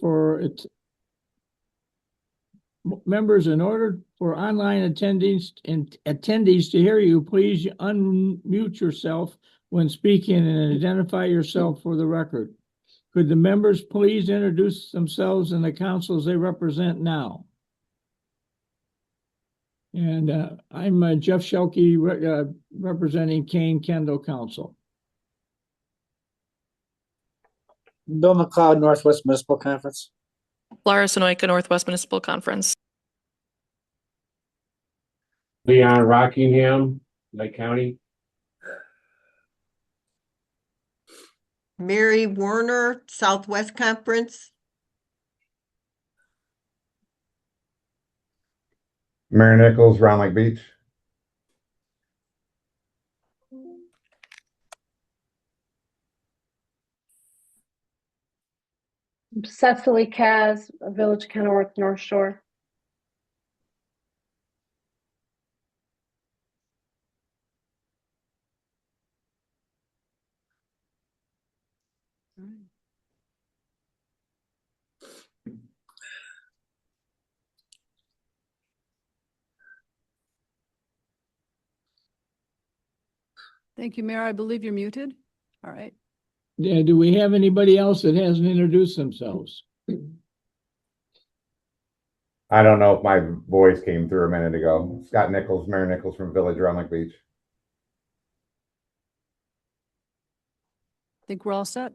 for it. Members, in order for online attendees to hear you, please unmute yourself when speaking and identify yourself for the record. Could the members please introduce themselves and the councils they represent now? And I'm Jeff Schelke, representing Kane Kendall Council. Bill McLeod, Northwest Municipal Conference. Laura Sonoyka, Northwest Municipal Conference. Leon Rockingham, Lake County. Mary Warner, Southwest Conference. Mayor Nichols, Round Lake Beach. Cecily Kaz, Village Kenilworth, North Shore. Thank you, Mayor. I believe you're muted. All right. Yeah, do we have anybody else that hasn't introduced themselves? I don't know if my voice came through a minute ago. Scott Nichols, Mayor Nichols from Village, Round Lake Beach. I think we're all set.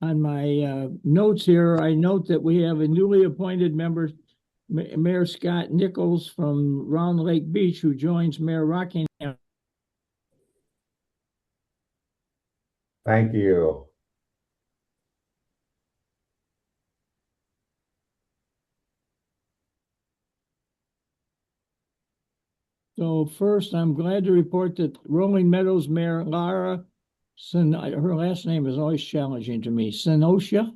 On my notes here, I note that we have a newly appointed member, Mayor Scott Nichols from Round Lake Beach, who joins Mayor Rockingham. Thank you. So first, I'm glad to report that Rolling Meadows Mayor Lara, her last name is always challenging to me, Senosha,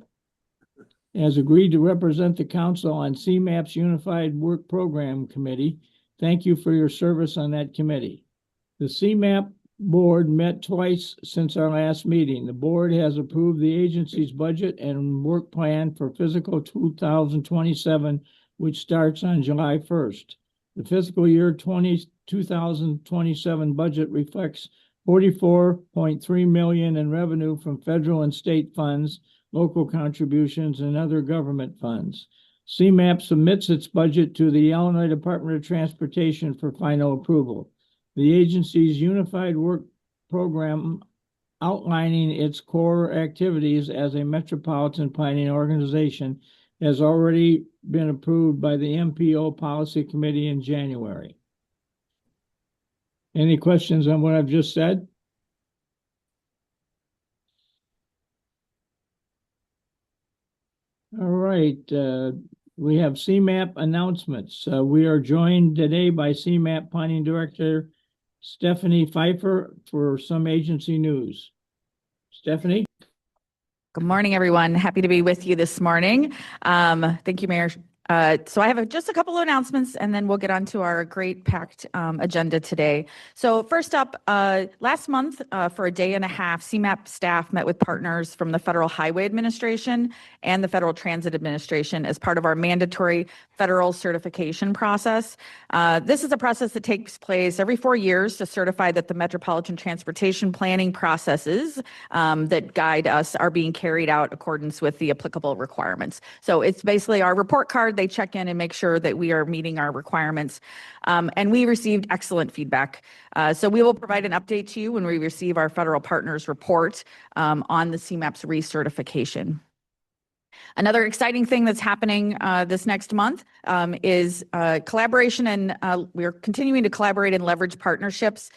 has agreed to represent the council on CMAP's Unified Work Program Committee. Thank you for your service on that committee. The CMAP board met twice since our last meeting. The board has approved the agency's budget and work plan for fiscal 2027, which starts on July 1st. The fiscal year 2027 budget reflects $44.3 million in revenue from federal and state funds, local contributions, and other government funds. CMAP submits its budget to the Illinois Department of Transportation for final approval. The agency's unified work program outlining its core activities as a metropolitan planning organization has already been approved by the MPO Policy Committee in January. Any questions on what I've just said? All right, we have CMAP announcements. We are joined today by CMAP Planning Director Stephanie Pfeiffer for some agency news. Stephanie? Good morning, everyone. Happy to be with you this morning. Thank you, Mayor. So I have just a couple of announcements, and then we'll get on to our great packed agenda today. So first up, last month, for a day and a half, CMAP staff met with partners from the Federal Highway Administration and the Federal Transit Administration as part of our mandatory federal certification process. This is a process that takes place every 4 years to certify that the metropolitan transportation planning processes that guide us are being carried out in accordance with the applicable requirements. So it's basically our report card. They check in and make sure that we are meeting our requirements. And we received excellent feedback. So we will provide an update to you when we receive our federal partners report on the CMAP's recertification. Another exciting thing that's happening this next month is collaboration, and we're continuing to collaborate and leverage partnerships,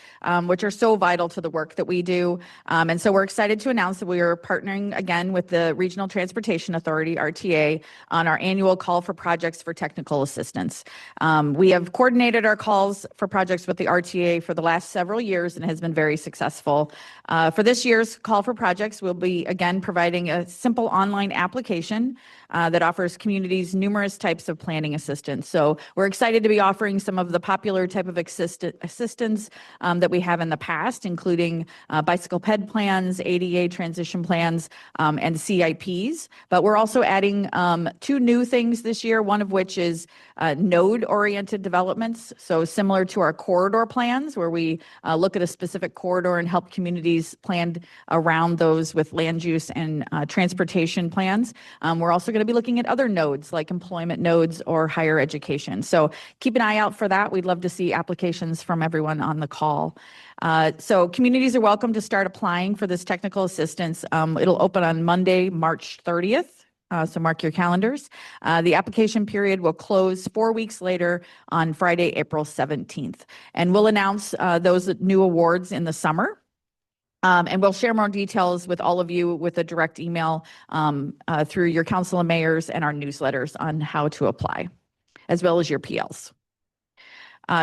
which are so vital to the work that we do. And so we're excited to announce that we are partnering again with the Regional Transportation Authority, RTA, on our annual call for projects for technical assistance. We have coordinated our calls for projects with the RTA for the last several years and has been very successful. For this year's call for projects, we'll be again providing a simple online application Coalition that offers communities numerous types of planning assistance. So we're excited to be offering some of the popular type of assistance that we have in the past, including bicycle ped plans, ADA transition plans, and CIPs. But we're also adding 2 new things this year, one of which is node-oriented developments. So similar to our corridor plans, where we look at a specific corridor and help communities plan around those with land use and transportation plans. We're also going to be looking at other nodes like employment nodes or higher education. So keep an eye out for that. We'd love to see applications from everyone on the call. So communities are welcome to start applying for this technical assistance. It'll open on Monday, March 30th. So mark your calendars. The application period will close 4 weeks later on Friday, April 17th. And we'll announce those new awards in the summer. And we'll share more details with all of you with a direct email through your council and mayors and our newsletters on how to apply, as well as your PLs.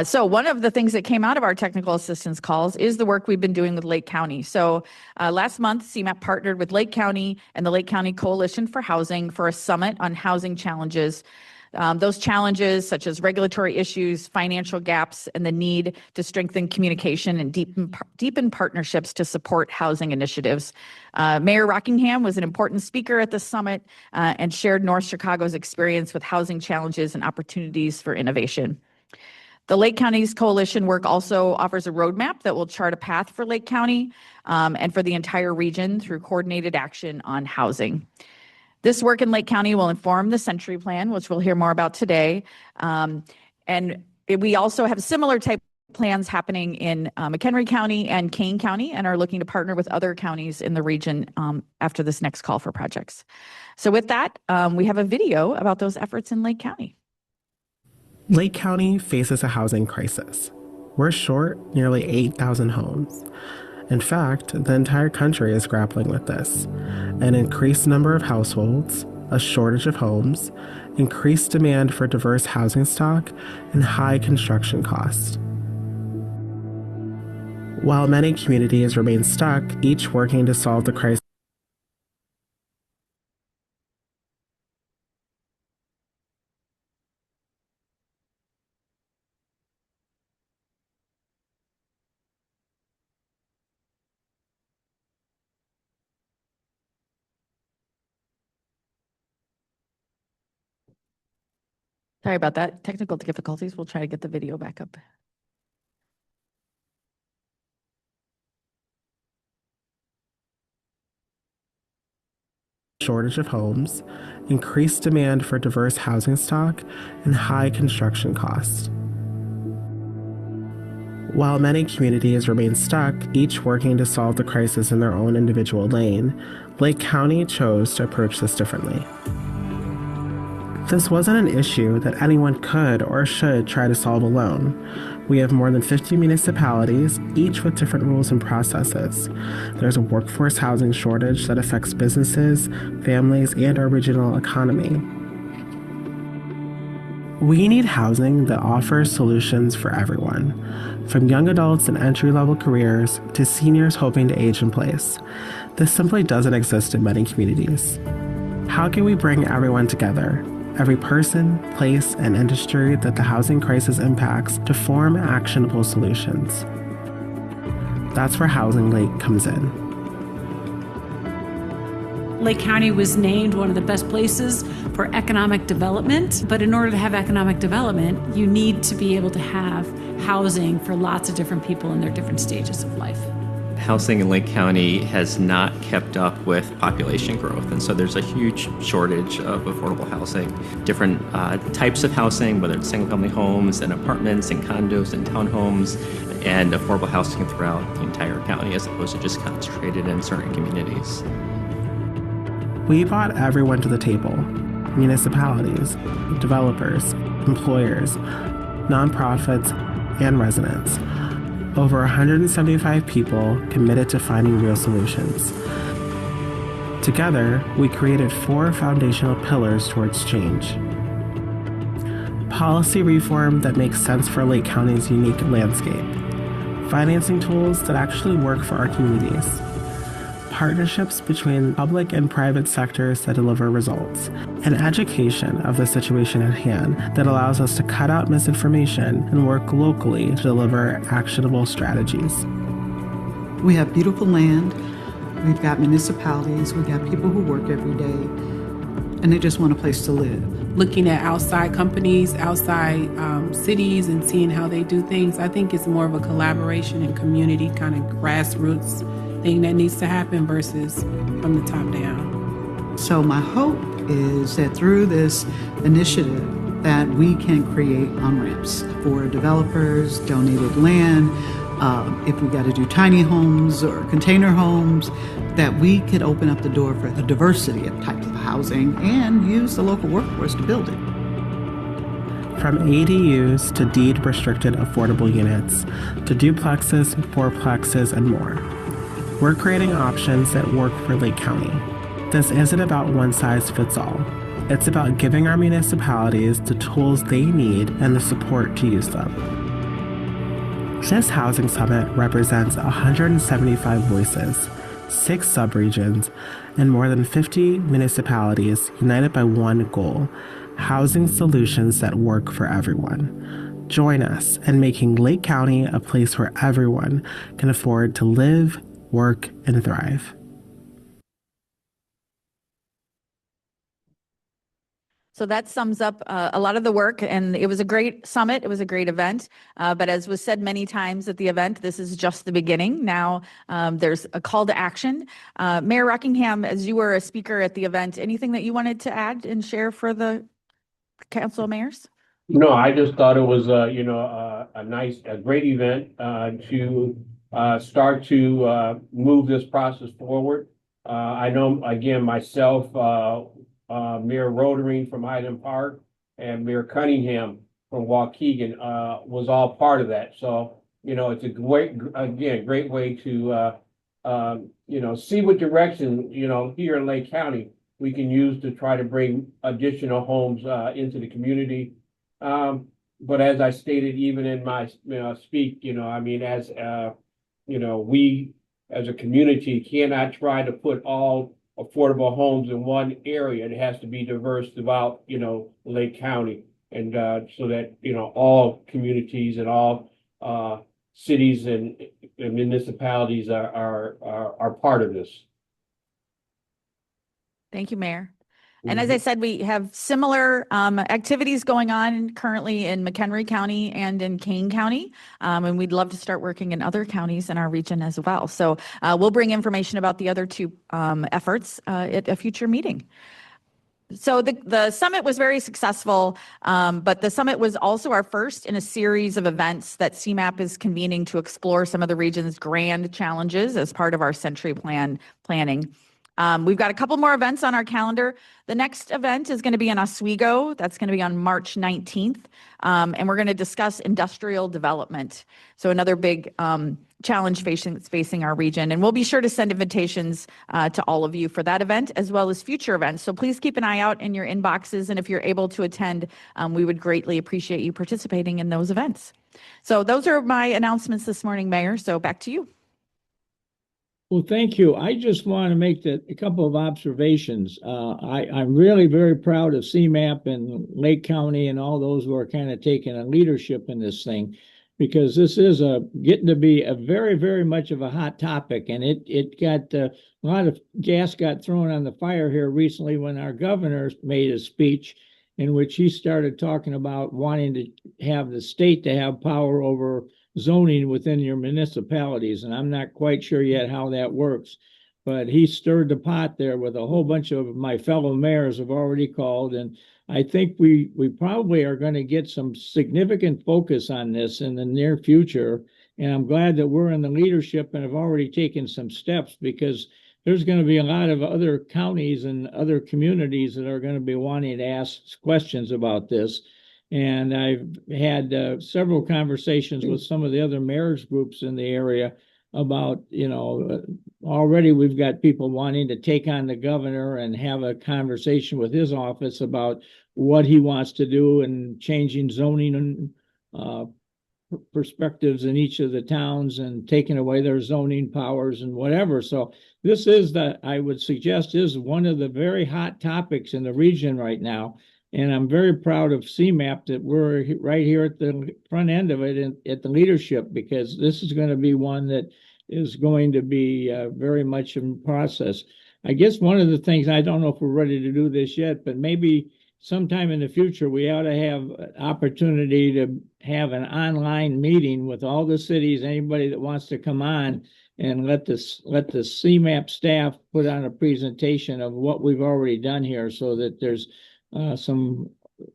So one of the things that came out of our technical assistance calls is the work we've been doing with Lake County. So last month, CMAP partnered with Lake County and the Lake County Coalition for Housing for a summit on housing challenges. Those challenges such as regulatory issues, financial gaps, and the need to strengthen communication and deepen partnerships to support housing initiatives. Mayor Rockingham was an important speaker at the summit and shared North Chicago's experience with housing challenges and opportunities for innovation. The Lake County's coalition work also offers a roadmap that will chart a path for Lake County and for the entire region through coordinated action on housing. This work in Lake County will inform the Century Plan, which we'll hear more about today. And we also have similar type plans happening in McHenry County and Kane County and are looking to partner with other counties in the region after this next call for projects. So with that, we have a video about those efforts in Lake County. Lake County faces a housing crisis. We're short nearly 8,000 homes. In fact, the entire country is grappling with this. An increased number of households, a shortage of homes, increased demand for diverse housing stock, and high construction costs. While many communities remain stuck, each working to solve the crisis, Sorry about that. Technical difficulties. We'll try to get the video back up. shortage of homes, increased demand for diverse housing stock, and high construction costs. While many communities remain stuck, each working to solve the crisis in their own individual lane, Lake County chose to approach this differently. This wasn't an issue that anyone could or should try to solve alone. We have more than 50 municipalities, each with different rules and processes. There's a workforce housing shortage that affects businesses, families, and our regional economy. We need housing that offers solutions for everyone, from young adults in entry-level careers to seniors hoping to age in place. This simply doesn't exist in many communities. How can we bring everyone together? Every person, place, and industry that the housing crisis impacts to form actionable solutions. That's where Housing Lake comes in. Lake County was named one of the best places for economic development, but in order to have economic development, you need to be able to have housing for lots of different people in their different stages of life. Housing in Lake County has not kept up with population growth, and so there's a huge shortage of affordable housing. Different types of housing, whether it's single-family homes and apartments and condos and townhomes, and affordable housing throughout the entire county as opposed to just concentrated in certain communities. We brought everyone to the table: municipalities, developers, employers, nonprofits, and residents. Over 175 people committed to finding real solutions. Together, we created 4 foundational pillars towards change. Policy reform that makes sense for Lake County's unique landscape. Financing tools that actually work for our communities. partnerships between public and private sectors that deliver results, and education of the situation at hand that allows us to cut out misinformation and work locally to deliver actionable strategies. We have beautiful land, we've got municipalities, we've got people who work every day, and they just want a place to live. Looking at outside companies, outside cities, and seeing how they do things, I think it's more of a collaboration and community kind of grassroots thing that needs to happen versus from the top down. So my hope is that through this initiative that we can create on-ramps for developers, donated land, if we got to do tiny homes or container homes, that we could open up the door for a diversity of types of housing and use the local workforce to build it. From ADUs to deed-restricted affordable units, to duplexes, fourplexes, and more. We're creating options that work for Lake County. This isn't about one size fits all. It's about giving our municipalities the tools they need and the support to use them. This Housing Summit represents 175 voices, 6 subregions, and more than 50 municipalities united by one goal: housing solutions that work for everyone. Join us in making Lake County a place where everyone can afford to live, work, and thrive. So that sums up a lot of the work, and it was a great summit. It was a great event. But as was said many times at the event, this is just the beginning. Now there's a call to action. Mayor Rockingham, as you were a speaker at the event, anything that you wanted to add and share for the council of mayors? No, I just thought it was, a great event to start to move this process forward. I know, again, myself, Mayor Rotary from Highland Park and Mayor Cunningham from Waukegan was all part of that. So, it's a great way to, see what direction, here in Lake County we can use to try to bring additional homes into the community. But as I stated, even in my speak, we as a community cannot try to put all affordable homes in one area. It has to be diverse throughout, Lake County, and so that all communities and all cities and municipalities are part of this. Thank you, Mayor. And as I said, we have similar activities going on currently in McHenry County and in Kane County. And we'd love to start working in other counties in our region as well. So we'll bring information about the other two efforts at a future meeting. So the summit was very successful, but the summit was also our first in a series of events that CMAP is convening to explore some of the region's grand challenges as part of our Century Plan planning. We've got a couple more events on our calendar. The next event is going to be in Oswego. That's going to be on March 19th. And we're going to discuss industrial development. So another big challenge facing our region. And we'll be sure to send invitations to all of you for that event, as well as future events. So please keep an eye out in your inboxes. And if you're able to attend, we would greatly appreciate you participating in those events. So those are my announcements this morning, Mayor. So back to you. Well, thank you. I just want to make a couple of observations. I'm really very proud of CMAP and Lake County and all those who are kind of taking a leadership in this thing, because this is getting to be a very, very much of a hot topic. And it got a lot of gas got thrown on the fire here recently when our governor made a speech in which he started talking about wanting to have the state to have power over zoning within your municipalities. And I'm not quite sure yet how that works, but he stirred the pot there with a whole bunch of my fellow mayors have already called. And I think we probably are going to get some significant focus on this in the near future. And I'm glad that we're in the leadership and have already taken some steps, because there's going to be a lot of other counties and other communities that are going to be wanting to ask questions about this. And I've had several conversations with some of the other mayors groups in the area about, already we've got people wanting to take on the governor and have a conversation with his office about what he wants to do and changing zoning and perspectives in each of the towns and taking away their zoning powers and whatever. So this is I would suggest is one of the very hot topics in the region right now. And I'm very proud of CMAP that we're right here at the front end of it and at the leadership, because this is going to be one that is going to be very much in process. I guess one of the things, I don't know if we're ready to do this yet, but maybe sometime in the future, we ought to have an opportunity to have an online meeting with all the cities, anybody that wants to come on, and let the CMAP staff put on a presentation of what we've already done here, so that there's some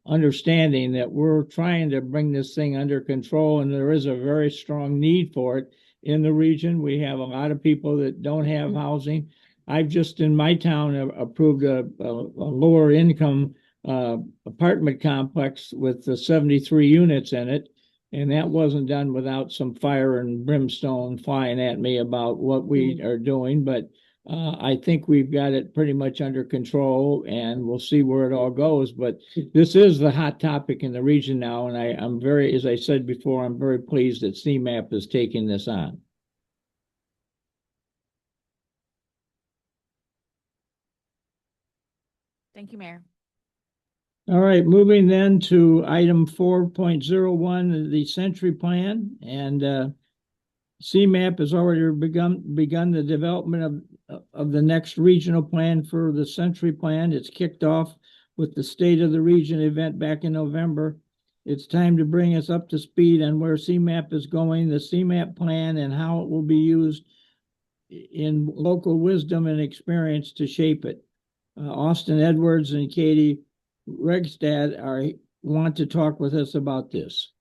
understanding that we're trying to bring this thing under control, and there is a very strong need for it in the region. We have a lot of people that don't have housing. I've just in my town approved a lower income apartment complex with 73 units in it, and that wasn't done without some fire and brimstone flying at me about what we are doing. But I think we've got it pretty much under control, and we'll see where it all goes. But this is the hot topic in the region now, and I'm very, as I said before, I'm very pleased that CMAP is taking this on. Thank you, Mayor. All right, moving then to item 4.01, the Century Plan, and CMAP has already begun the development of the next regional plan for the Century Plan. It's kicked off with the State of the Region event back in November. It's time to bring us up to speed on where CMAP is going, the CMAP plan, and how it will be used in local wisdom and experience to shape it. Austin Edwards and Katie Regstad want to talk with us about this.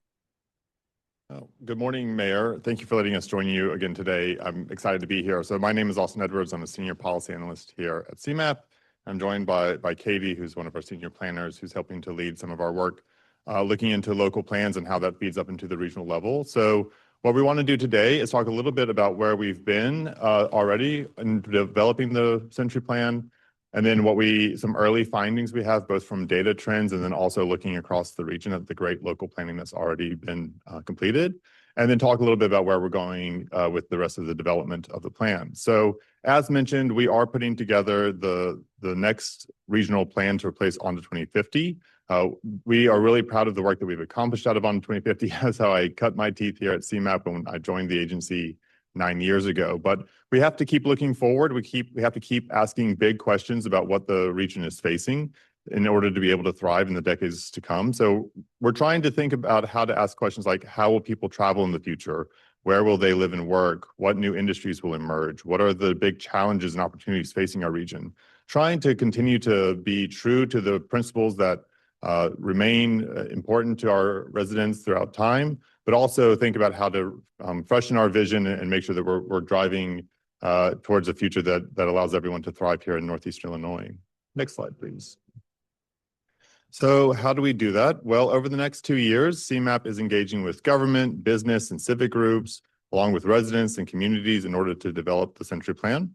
Good morning, Mayor. Thank you for letting us join you again today. I'm excited to be here. So my name is Austin Edwards. I'm a senior policy analyst here at CMAP. I'm joined by Katie, who's one of our senior planners, who's helping to lead some of our work, looking into local plans and how that feeds up into the regional level. So what we want to do today is talk a little bit about where we've been already in developing the Century Plan, and then some early findings we have both from data trends and then also looking across the region at the great local planning that's already been completed, and then talk a little bit about where we're going with the rest of the development of the plan. So as mentioned, we are putting together the next regional plan to replace ON to 2050. We are really proud of the work that we've accomplished out of ON to 2050. That's how I cut my teeth here at CMAP when I joined the agency 9 years ago. But we have to keep looking forward. We have to keep asking big questions about what the region is facing in order to be able to thrive in the decades to come. So we're trying to think about how to ask questions like, how will people travel in the future? Where will they live and work? What new industries will emerge? What are the big challenges and opportunities facing our region? Trying to continue to be true to the principles that remain important to our residents throughout time, but also think about how to freshen our vision and make sure that we're driving towards a future that allows everyone to thrive here in Northeast Illinois. Next slide, please. So how do we do that? Well, over the next 2 years, CMAP is engaging with government, business, and civic groups, along with residents and communities in order to develop the Century Plan,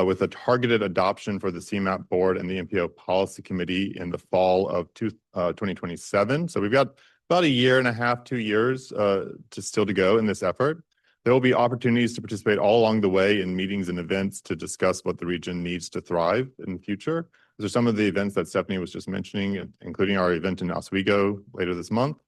with a targeted adoption for the CMAP board and the MPO policy committee in the fall of 2027. So we've got about a year and a half, 2 years to go in this effort. There will be opportunities to participate all along the way in meetings and events to discuss what the region needs to thrive in the future. Those are some of the events that Stephanie was just mentioning, including our event in Oswego later this month.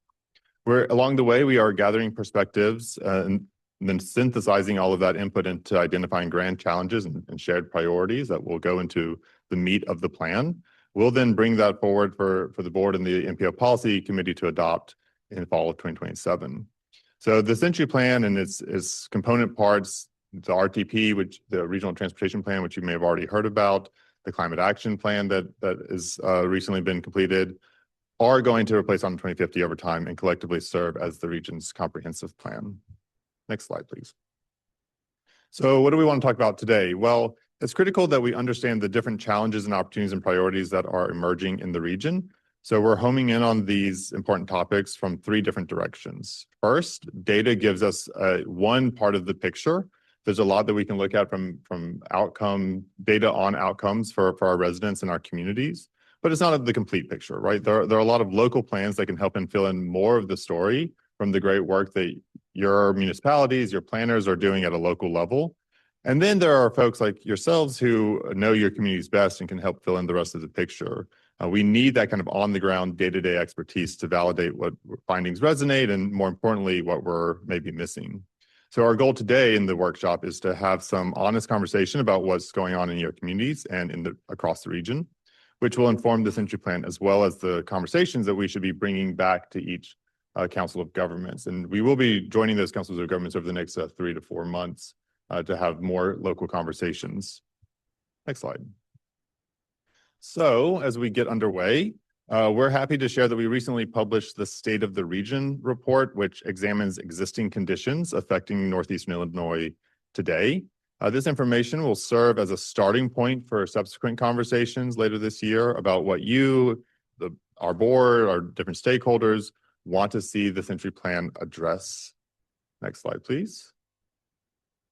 Along the way, we are gathering perspectives and then synthesizing all of that input into identifying grand challenges and shared priorities that will go into the meat of the plan. We'll then bring that forward for the board and the MPO policy committee to adopt in the fall of 2027. So the Century Plan and its component parts, the RTP, which the Regional Transportation Plan, which you may have already heard about, the Climate Action Plan that has recently been completed, are going to replace ON 2050 over time and collectively serve as the region's comprehensive plan. Next slide, please. So what do we want to talk about today? Well, it's critical that we understand the different challenges and opportunities and priorities that are emerging in the region. So we're homing in on these important topics from 3 different directions. First, data gives us one part of the picture. There's a lot that we can look at from data on outcomes for our residents and our communities, but it's not the complete picture, right? There are a lot of local plans that can help and fill in more of the story from the great work that your municipalities, your planners are doing at a local level. And then there are folks like yourselves who know your communities best and can help fill in the rest of the picture. We need that kind of on the ground day-to-day expertise to validate what findings resonate and, more importantly, what we're maybe missing. So our goal today in the workshop is to have some honest conversation about what's going on in your communities and across the region, which will inform the century plan as well as the conversations that we should be bringing back to each council of governments. And we will be joining those councils of governments over the next 3 to 4 months to have more local conversations. Next slide. So as we get underway, we're happy to share that we recently published the State of the Region report, which examines existing conditions affecting Northeastern Illinois today. This information will serve as a starting point for subsequent conversations later this year about what you, our board, our different stakeholders want to see the Century Plan address. Next slide, please.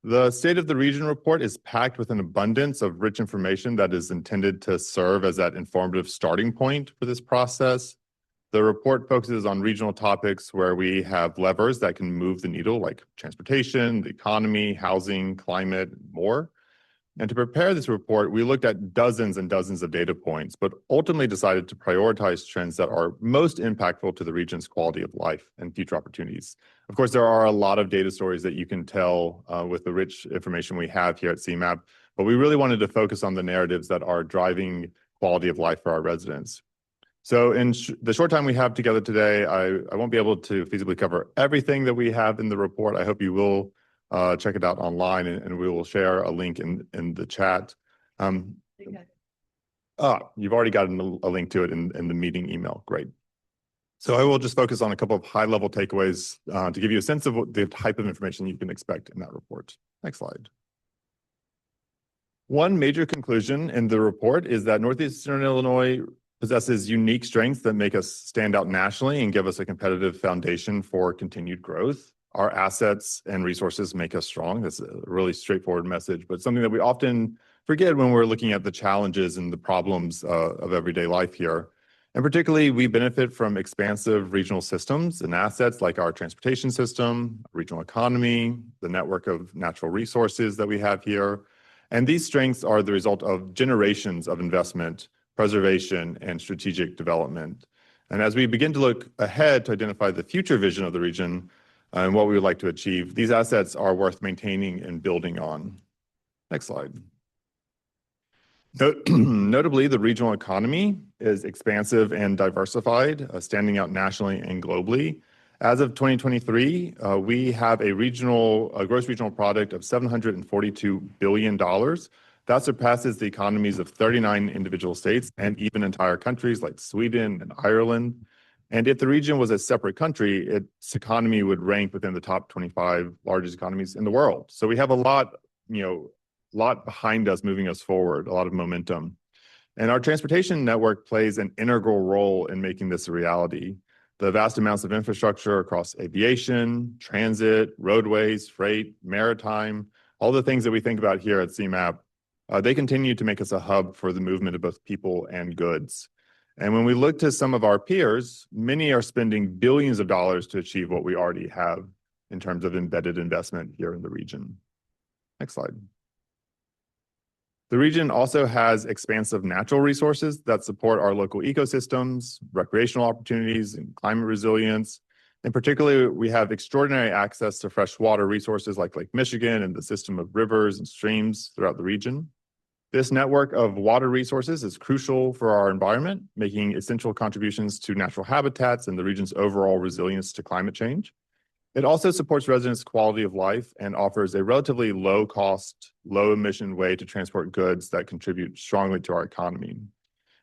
The State of the Region report is packed with an abundance of rich information that is intended to serve as that informative starting point for this process. The report focuses on regional topics where we have levers that can move the needle, like transportation, the economy, housing, climate, more. And to prepare this report, we looked at dozens and dozens of data points, but ultimately decided to prioritize trends that are most impactful to the region's quality of life and future opportunities. Of course, there are a lot of data stories that you can tell with the rich information we have here at CMAP, but we really wanted to focus on the narratives that are driving quality of life for our residents. So in the short time we have together today, I won't be able to feasibly cover everything that we have in the report. I hope you will check it out online, and we will share a link in the chat. You've already gotten a link to it in the meeting email. Great. So I will just focus on a couple of high-level takeaways to give you a sense of what the type of information you can expect in that report. Next slide. One major conclusion in the report is that Northeastern Illinois possesses unique strengths that make us stand out nationally and give us a competitive foundation for continued growth. Our assets and resources make us strong. That's a really straightforward message, but something that we often forget when we're looking at the challenges and the problems of everyday life here. And particularly, we benefit from expansive regional systems and assets like our transportation system, regional economy, the network of natural resources that we have here. And these strengths are the result of generations of investment, preservation, and strategic development. And as we begin to look ahead to identify the future vision of the region, and what we would like to achieve, these assets are worth maintaining and building on. Next slide. Notably, the regional economy is expansive and diversified, standing out nationally and globally. As of 2023, we have a gross regional product of $742 billion. That surpasses the economies of 39 individual states and even entire countries like Sweden and Ireland. And if the region was a separate country, its economy would rank within the top 25 largest economies in the world. So we have a lot behind us, moving us forward, a lot of momentum. And our transportation network plays an integral role in making this a reality. The vast amounts of infrastructure across aviation, transit, roadways, freight, maritime, all the things that we think about here at CMAP, they continue to make us a hub for the movement of both people and goods. And when we look to some of our peers, many are spending billions of dollars to achieve what we already have in terms of embedded investment here in the region. Next slide. The region also has expansive natural resources that support our local ecosystems, recreational opportunities, and climate resilience. In particular, we have extraordinary access to fresh water resources like Lake Michigan and the system of rivers and streams throughout the region. This network of water resources is crucial for our environment, making essential contributions to natural habitats and the region's overall resilience to climate change. It also supports residents' quality of life and offers a relatively low-cost, low-emission way to transport goods that contribute strongly to our economy.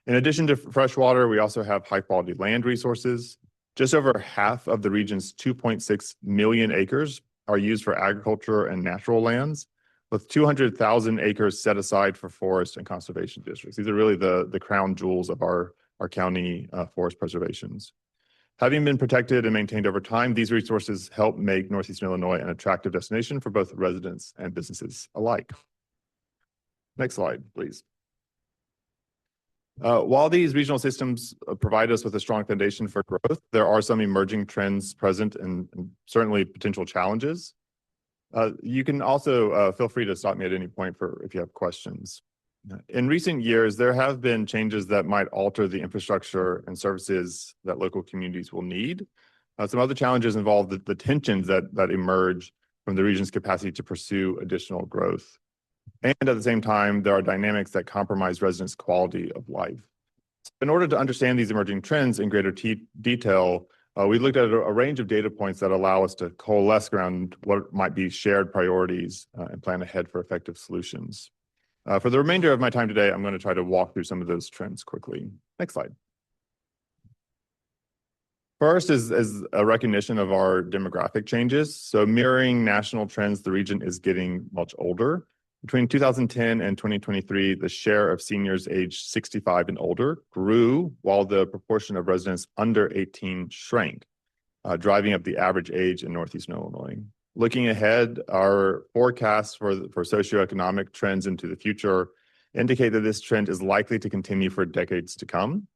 In addition to fresh water, we also have high-quality land resources. Just over half of the region's 2.6 million acres are used for agriculture and natural lands, with 200,000 acres set aside for forest and conservation districts. These are really the crown jewels of our county forest preservations. Having been protected and maintained over time, these resources help make Northeastern Illinois an attractive destination for both residents and businesses alike. Next slide, please. While these regional systems provide us with a strong foundation for growth, there are some emerging trends present and certainly potential challenges. You can also feel free to stop me at any point if you have questions. In recent years, there have been changes that might alter the infrastructure and services that local communities will need. Some other challenges involve the tensions that emerge from the region's capacity to pursue additional growth. And at the same time, there are dynamics that compromise residents' quality of life. In order to understand these emerging trends in greater detail, we looked at a range of data points that allow us to coalesce around what might be shared priorities and plan ahead for effective solutions. For the remainder of my time today, I'm going to try to walk through some of those trends quickly. Next slide. First is a recognition of our demographic changes. So mirroring national trends, the region is getting much older. Between 2010 and 2023, the share of seniors aged 65 and older grew while the proportion of residents under 18 shrank, driving up the average age in Northeastern Illinois. Looking ahead, our forecasts for socioeconomic trends into the future indicate that this trend is likely to continue for decades to come.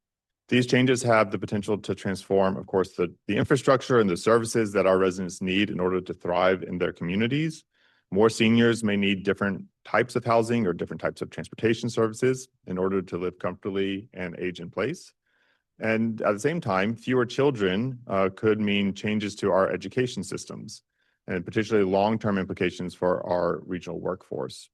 These changes have the potential to transform, of course, the infrastructure and the services that our residents need in order to thrive in their communities. More seniors may need different types of housing or different types of transportation services in order to live comfortably and age in place. And at the same time, fewer children could mean changes to our education systems, and particularly long-term implications for our regional workforce.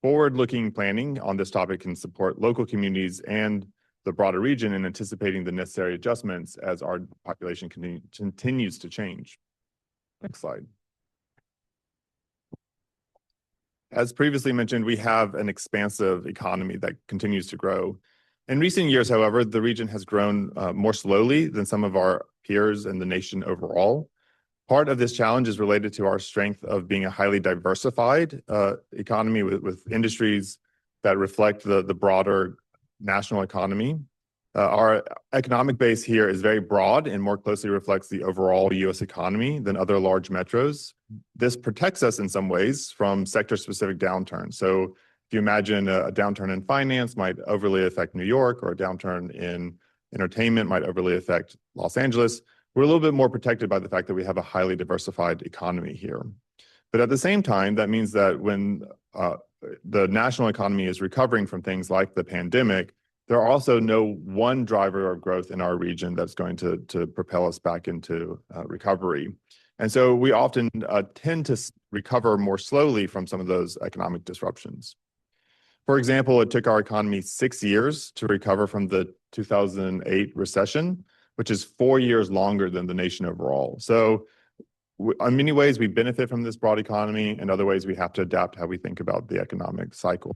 Forward-looking planning on this topic can support local communities and the broader region in anticipating the necessary adjustments as our population continues to change. Next slide. As previously mentioned, we have an expansive economy that continues to grow. In recent years, however, the region has grown more slowly than some of our peers in the nation overall. Part of this challenge is related to our strength of being a highly diversified economy with industries that reflect the broader national economy. Our economic base here is very broad and more closely reflects the overall U.S. economy than other large metros. This protects us in some ways from sector-specific downturns. So if you imagine a downturn in finance might overly affect New York, or a downturn in entertainment might overly affect Los Angeles, we're a little bit more protected by the fact that we have a highly diversified economy here. But at the same time, that means that when the national economy is recovering from things like the pandemic, there are also no one driver of growth in our region that's going to propel us back into recovery. And so we often tend to recover more slowly from some of those economic disruptions. For example, it took our economy 6 years to recover from the 2008 recession, which is 4 years longer than the nation overall. So in many ways, we benefit from this broad economy. In other ways, we have to adapt how we think about the economic cycle.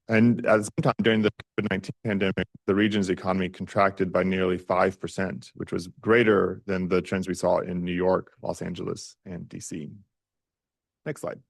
And at the same time, during the COVID-19 pandemic, the region's economy contracted by nearly 5%, which was greater than the trends we saw in New York, Los Angeles, and DC. Next slide.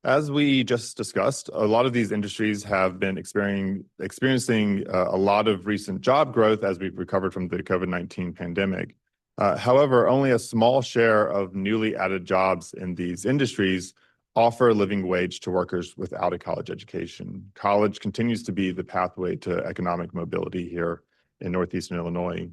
As we just discussed, a lot of these industries have been experiencing a lot of recent job growth as we've recovered from the COVID-19 pandemic. However, only a small share of newly added jobs in these industries offer a living wage to workers without a college education. College continues to be the pathway to economic mobility here in Northeastern Illinois.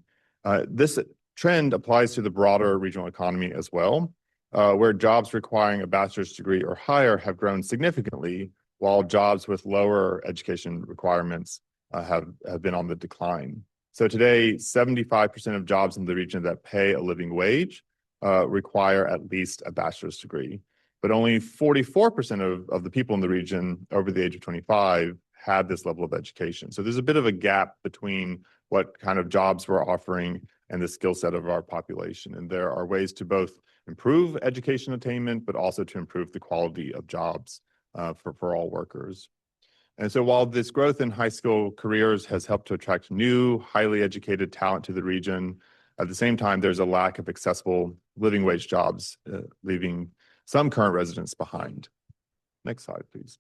This trend applies to the broader regional economy as well, where jobs requiring a bachelor's degree or higher have grown significantly, while jobs with lower education requirements have been on the decline. So today, 75% of jobs in the region that pay a living wage require at least a bachelor's degree. But only 44% of the people in the region over the age of 25 had this level of education. So there's a bit of a gap between what kind of jobs we're offering and the skill set of our population. And there are ways to both improve education attainment, but also to improve the quality of jobs for all workers. And so while this growth in high school careers has helped to attract new, highly educated talent to the region, at the same time, there's a lack of accessible living wage jobs, leaving some current residents behind. Next slide, please.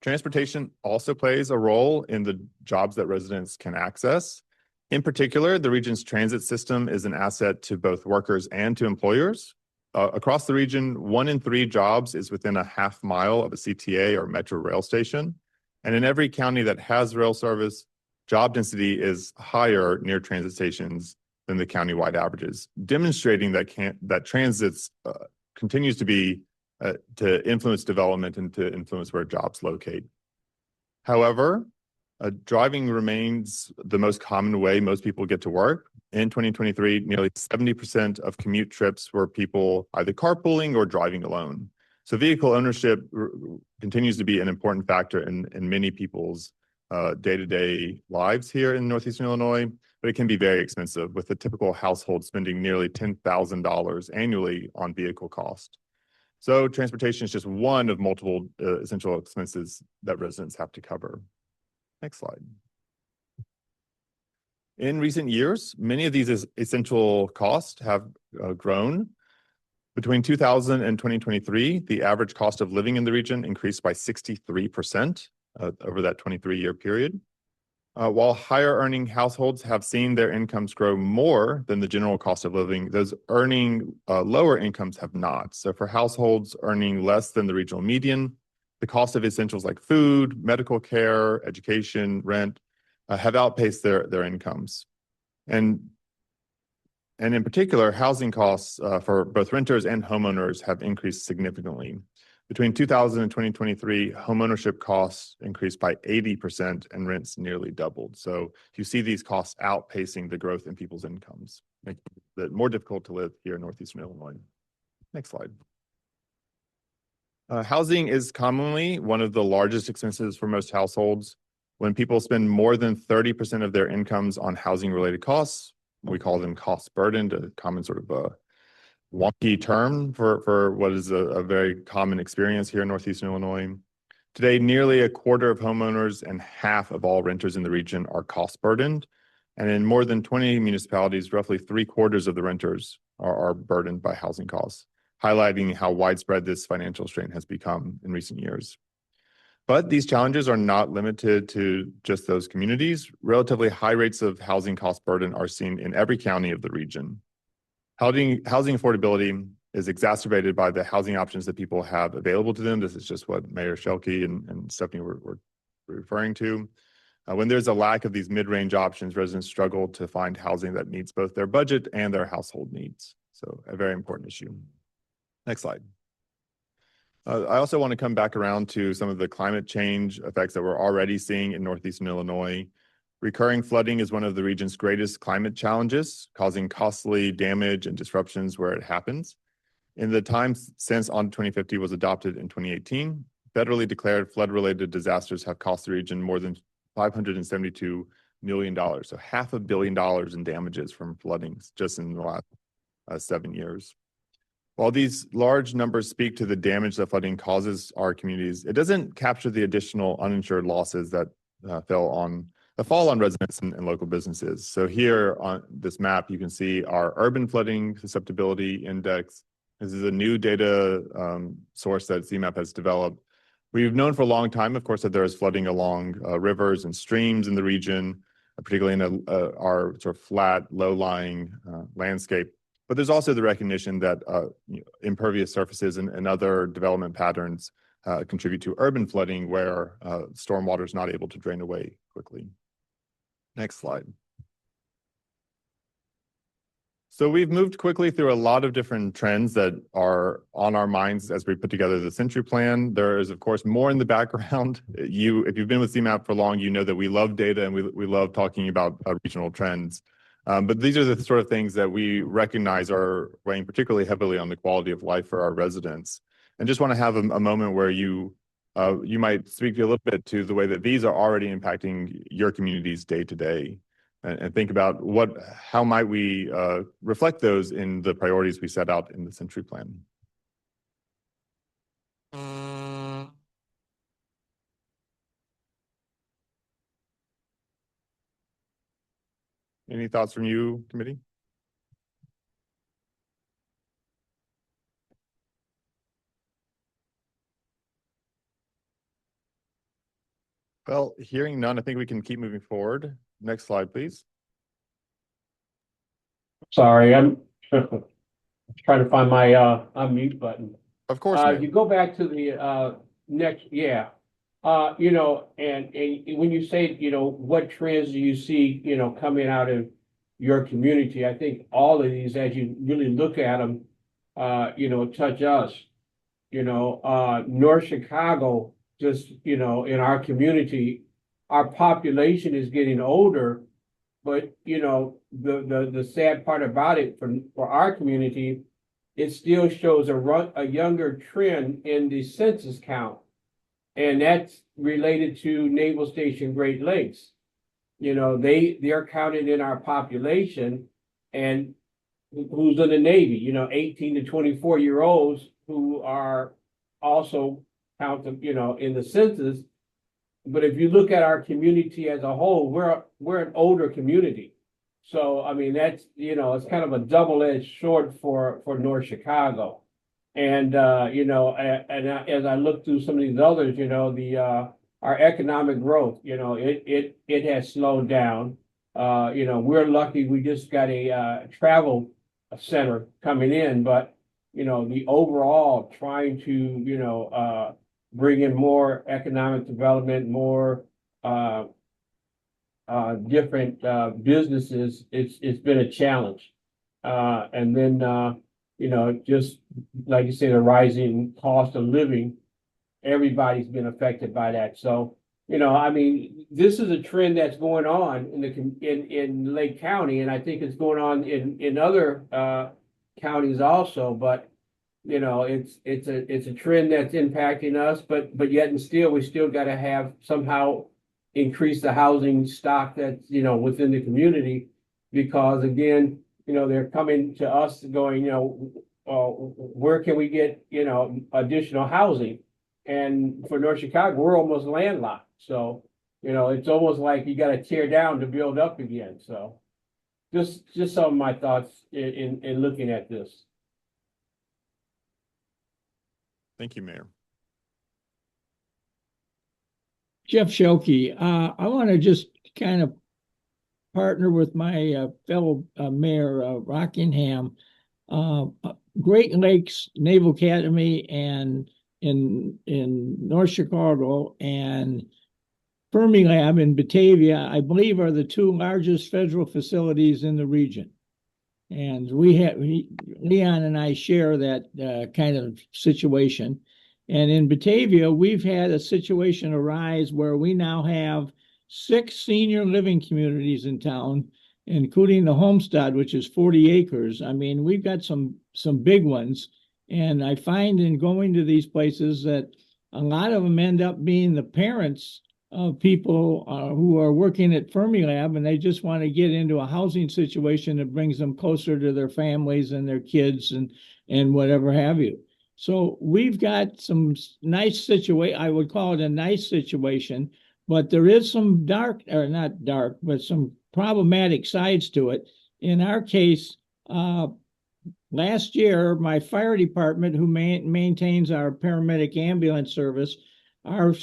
Transportation also plays a role in the jobs that residents can access. In particular, the region's transit system is an asset to both workers and to employers. across the region, 1 in 3 jobs is within a half mile of a CTA or metro rail station. And in every county that has rail service, job density is higher near transit stations than the countywide averages, demonstrating that transits continues to be to influence development and to influence where jobs locate. However, driving remains the most common way most people get to work. In 2023, nearly 70% of commute trips were people either carpooling or driving alone. So vehicle ownership continues to be an important factor in many people's day-to-day lives here in Northeastern Illinois, but it can be very expensive, with a typical household spending nearly $10,000 annually on vehicle cost. So transportation is just one of multiple essential expenses that residents have to cover. Next slide. In recent years, many of these essential costs have grown. Between 2000 and 2023, the average cost of living in the region increased by 63% over that 23-year period. While higher earning households have seen their incomes grow more than the general cost of living, those earning lower incomes have not. So for households earning less than the regional median, the cost of essentials like food, medical care, education, rent have outpaced their incomes. And in particular, housing costs for both renters and homeowners have increased significantly. Between 2000 and 2023, homeownership costs increased by 80% and rents nearly doubled. So you see these costs outpacing the growth in people's incomes, making it more difficult to live here in Northeastern Illinois. Next slide. Housing is commonly one of the largest expenses for most households. When people spend more than 30% of their incomes on housing-related costs, we call them cost burdened, a common sort of wonky term for what is a very common experience here in Northeastern Illinois. Today, nearly a quarter of homeowners and half of all renters in the region are cost burdened. And in more than 20 municipalities, roughly 3/4 of the renters are burdened by housing costs, highlighting how widespread this financial strain has become in recent years. But these challenges are not limited to just those communities. Relatively high rates of housing cost burden are seen in every county of the region. Housing affordability is exacerbated by the housing options that people have available to them. This is just what Mayor Shelkey and Stephanie were referring to. When there's a lack of these mid-range options, residents struggle to find housing that meets both their budget and their household needs. So a very important issue. Next slide. I also want to come back around to some of the climate change effects that we're already seeing in Northeastern Illinois. Recurring flooding is one of the region's greatest climate challenges, causing costly damage and disruptions where it happens. In the time since ON 2050 was adopted in 2018, federally declared flood-related disasters have cost the region more than $572 million, so $500 million in damages from flooding just in the last 7 years. While these large numbers speak to the damage that flooding causes our communities, it doesn't capture the additional uninsured losses that fall on residents and local businesses. So here on this map, you can see our urban flooding susceptibility index. This is a new data source that CMAP has developed. We've known for a long time, of course, that there is flooding along rivers and streams in the region, particularly in our sort of flat, low-lying landscape. But there's also the recognition that impervious surfaces and other development patterns contribute to urban flooding where stormwater is not able to drain away quickly. Next slide. So we've moved quickly through a lot of different trends that are on our minds as we put together the Century Plan. There is, of course, more in the background. If you've been with CMAP for long, you know that we love data and we love talking about regional trends. But these are the sort of things that we recognize are weighing particularly heavily on the quality of life for our residents. And just want to have a moment where you might speak a little bit to the way that these are already impacting your communities day to day, and think about how might we reflect those in the priorities we set out in the Century Plan. Any thoughts from you, committee? Well, hearing none, I think we can keep moving forward. Next slide, please. Sorry, I'm trying to find my unmute button. Of course, You go back to the next, yeah. You know, and when you say, you know, what trends do you see, you know, coming out of your community? I think all of these, as you really look at them, you know, touch us. You know, North Chicago, just, you know, in our community, our population is getting older, but you know, the sad part about it for our community, it still shows a younger trend in the census count. And that's related to Naval Station Great Lakes. You know, they're counted in our population, and who's in the Navy, you know, 18 to 24-year-olds who are also counted, you know, in the census. But if you look at our community as a whole, we're an older community. So I mean, that's, you know, it's kind of a double-edged sword for North Chicago. And you know, as I look through some of these others, you know, our economic growth, you know, it has slowed down. You know, we're lucky we just got a travel center coming in, but you know, the overall trying to, you know, bring in more economic development, more different businesses, it's been a challenge. And then you know, just like you say, the rising cost of living, everybody's been affected by that. So, you know, I mean, this is a trend that's going on in Lake County, and I think it's going on in other counties also. But you know, it's a trend that's impacting us, but yet and still, we still got to have somehow increase the housing stock that's, you know, within the community, because again, you know, they're coming to us going, you know, where can we get, you know, additional housing? And for North Chicago, we're almost landlocked. So, you know, it's almost like you got to tear down to build up again. So just some of my thoughts in looking at this. Thank you, Mayor. Jeff Shoki, I want to just kind of partner with my fellow mayor, Rockingham. Great Lakes Naval Academy and in North Chicago and Fermilab in Batavia, I believe, are the two largest federal facilities in the region. And Leon and I share that kind of situation. And in Batavia, we've had a situation arise where we now have 6 senior living communities in town, including the Homestead, which is 40 acres. I mean, we've got some big ones. And I find in going to these places that a lot of them end up being the parents of people who are working at Fermilab, and they just want to get into a housing situation that brings them closer to their families and their kids and whatever have you. So we've got some nice situation. I would call it a nice situation, but there is some dark, or not dark, but some problematic sides to it. In our case, last year, my fire department, who maintains our paramedic ambulance service, our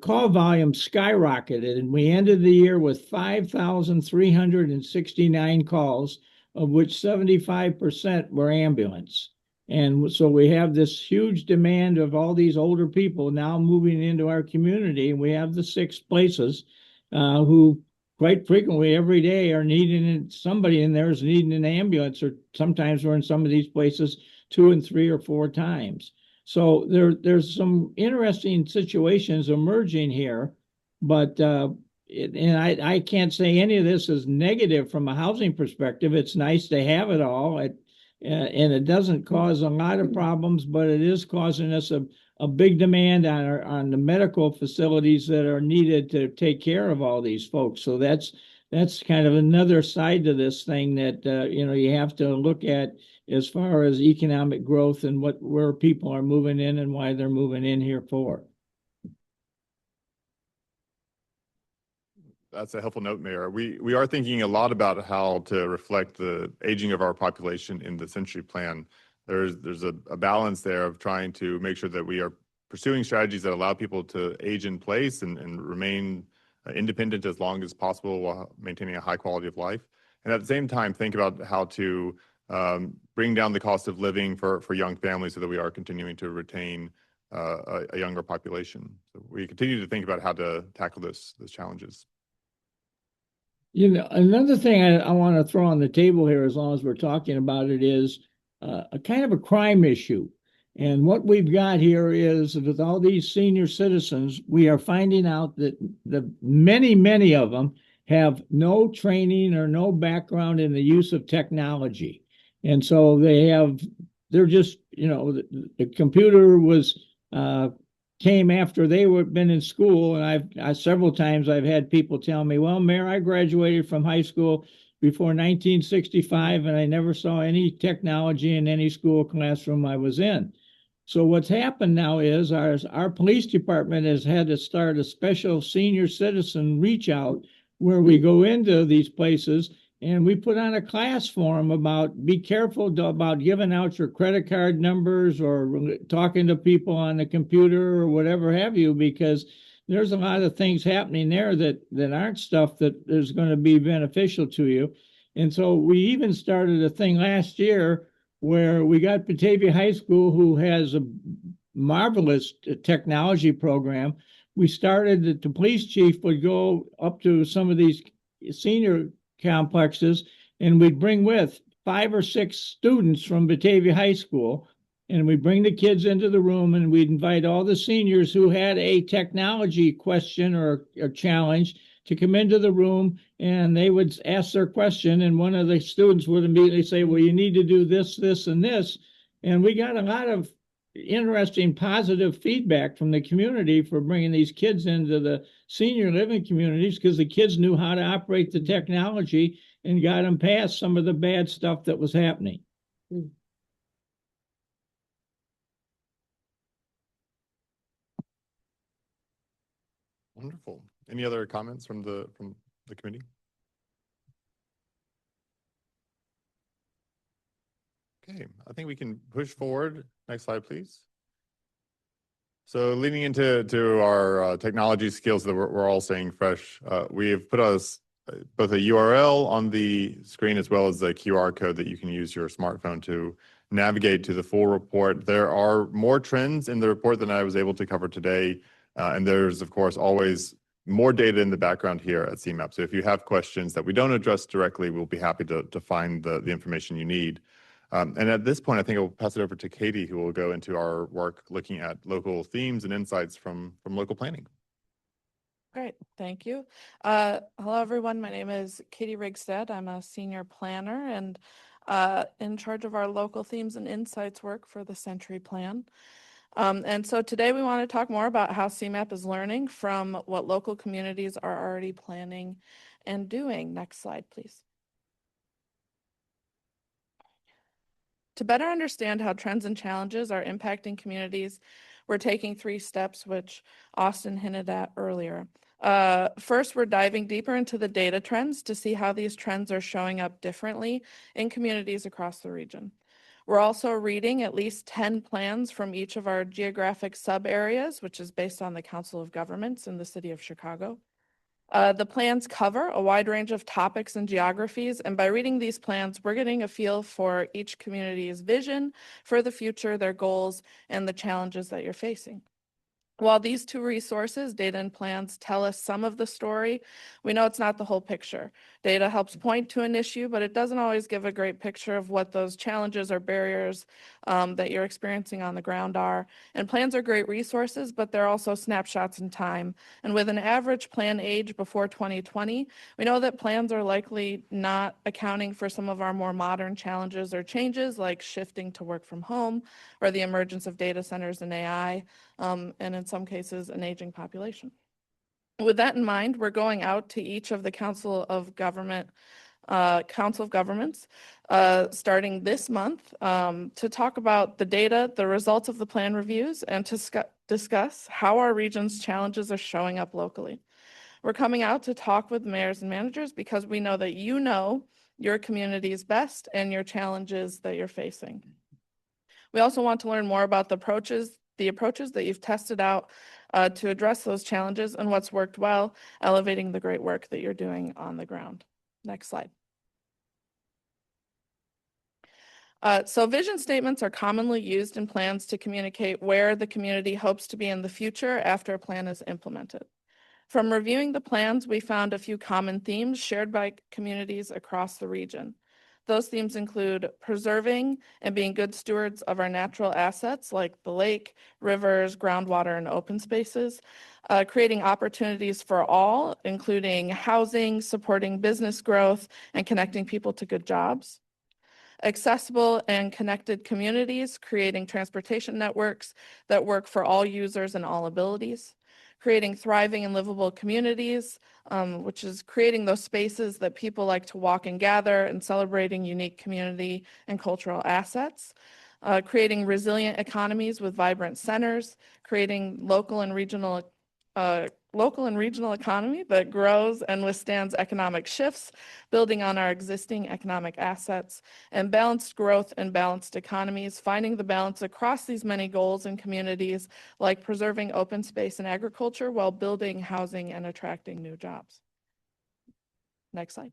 call volume skyrocketed, and we ended the year with 5,369 calls, of which 75% were ambulance. And so we have this huge demand of all these older people now moving into our community. And we have the 6 places who quite frequently every day are needing, somebody in there is needing an ambulance, or sometimes we're in some of these places 2 and 3 or 4 times. So there's some interesting situations emerging here, but and I can't say any of this is negative from a housing perspective. It's nice to have it all, and it doesn't cause a lot of problems, but it is causing us a big demand on the medical facilities that are needed to take care of all these folks. So that's kind of another side to this thing that you know, you have to look at as far as economic growth and where people are moving in and why they're moving in here for. That's a helpful note, Mayor. We are thinking a lot about how to reflect the aging of our population in the Century Plan. There's a balance there of trying to make sure that we are pursuing strategies that allow people to age in place and remain independent as long as possible while maintaining a high quality of life. And at the same time, think about how to bring down the cost of living for young families so that we are continuing to retain a younger population. So we continue to think about how to tackle those challenges. You know, another thing I want to throw on the table here, as long as we're talking about it, is a kind of a crime issue. And what we've got here is with all these senior citizens, we are finding out that many of them have no training or no background in the use of technology. And so they're just, you know, the computer was came after they were been in school. And I several times I've had people tell me, well, Mayor, I graduated from high school before 1965, and I never saw any technology in any school classroom I was in. So what's happened now is our police department has had to start a special senior citizen reach out where we go into these places and we put on a class for them about be careful about giving out your credit card numbers or talking to people on the computer or whatever have you, because there's a lot of things happening there that aren't stuff that is going to be beneficial to you. And so we even started a thing last year where we got Batavia High School, who has a marvelous technology program. We started that the police chief would go up to some of these senior complexes and we'd bring with 5 or 6 students from Batavia High School, and we'd bring the kids into the room and we'd invite all the seniors who had a technology question or a challenge to come into the room, and they would ask their question, and one of the students would immediately say, well, you need to do this, this, and this. And we got a lot of interesting positive feedback from the community for bringing these kids into the senior living communities, because the kids knew how to operate the technology and got them past some of the bad stuff that was happening. Wonderful. Any other comments from the committee? Okay, I think we can push forward. Next slide, please. So leading into our technology skills that we're all staying fresh, we have put both a URL on the screen as well as a QR code that you can use your smartphone to navigate to the full report. There are more trends in the report than I was able to cover today. And there's, of course, always more data in the background here at CMAP. So if you have questions that we don't address directly, we'll be happy to find the information you need. And at this point, I think I'll pass it over to Katie, who will go into our work looking at local themes and insights from local planning. Great, thank you. Hello, everyone. My name is Katie Rigstad. I'm a senior planner and in charge of our local themes and insights work for the Century Plan. And so today we want to talk more about how CMAP is learning from what local communities are already planning and doing. Next slide, please. To better understand how trends and challenges are impacting communities, we're taking 3 steps, which Austin hinted at earlier. First, we're diving deeper into the data trends to see how these trends are showing up differently in communities across the region. We're also reading at least 10 plans from each of our geographic sub-areas, which is based on the Council of Governments in the city of Chicago. The plans cover a wide range of topics and geographies, and by reading these plans, we're getting a feel for each community's vision for the future, their goals, and the challenges that you're facing. While these 2 resources, data and plans, tell us some of the story, we know it's not the whole picture. Data helps point to an issue, but it doesn't always give a great picture of what those challenges or barriers that you're experiencing on the ground are. And plans are great resources, but they're also snapshots in time. And with an average plan age before 2020, we know that plans are likely not accounting for some of our more modern challenges or changes, like shifting to work from home or the emergence of data centers and AI. And in some cases, an aging population. With that in mind, we're going out to each of the Council of Governments starting this month to talk about the data, the results of the plan reviews, and to discuss how our region's challenges are showing up locally. We're coming out to talk with mayors and managers because we know that you know your community's best and your challenges that you're facing. We also want to learn more about the approaches that you've tested out to address those challenges and what's worked well, elevating the great work that you're doing on the ground. Next slide. So vision statements are commonly used in plans to communicate where the community hopes to be in the future after a plan is implemented. From reviewing the plans, we found a few common themes shared by communities across the region. Those themes include preserving and being good stewards of our natural assets like the lake, rivers, groundwater, and open spaces, creating opportunities for all, including housing, supporting business growth, and connecting people to good jobs. Accessible and connected communities, creating transportation networks that work for all users and all abilities. Creating thriving and livable communities, which is creating those spaces that people like to walk and gather, and celebrating unique community and cultural assets. Creating resilient economies with vibrant centers, creating local and regional economy that grows and withstands economic shifts, building on our existing economic assets, and balanced growth and balanced economies, finding the balance across these many goals in communities like preserving open space and agriculture while building housing and attracting new jobs. Next slide.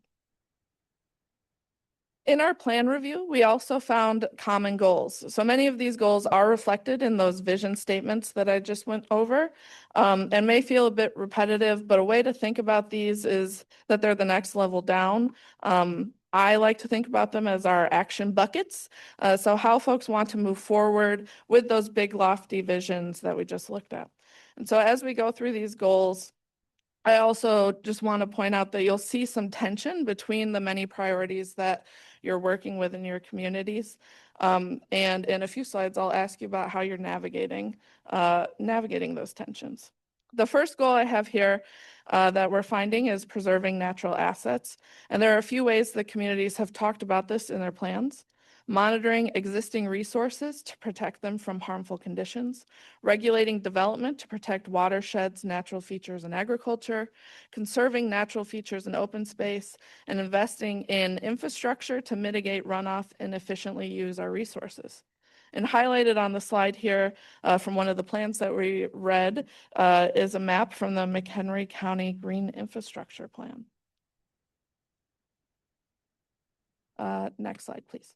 In our plan review, we also found common goals. So many of these goals are reflected in those vision statements that I just went over, and may feel a bit repetitive, but a way to think about these is that they're the next level down. I like to think about them as our action buckets. So how folks want to move forward with those big lofty visions that we just looked at. And so as we go through these goals, I also just want to point out that you'll see some tension between the many priorities that you're working with in your communities. And in a few slides, I'll ask you about how you're navigating those tensions. The first goal I have here that we're finding is preserving natural assets. And there are a few ways that communities have talked about this in their plans. Monitoring existing resources to protect them from harmful conditions, regulating development to protect watersheds, natural features, and agriculture, conserving natural features and open space, and investing in infrastructure to mitigate runoff and efficiently use our resources. And highlighted on the slide here from one of the plans that we read is a map from the McHenry County Green Infrastructure Plan. Next slide, please.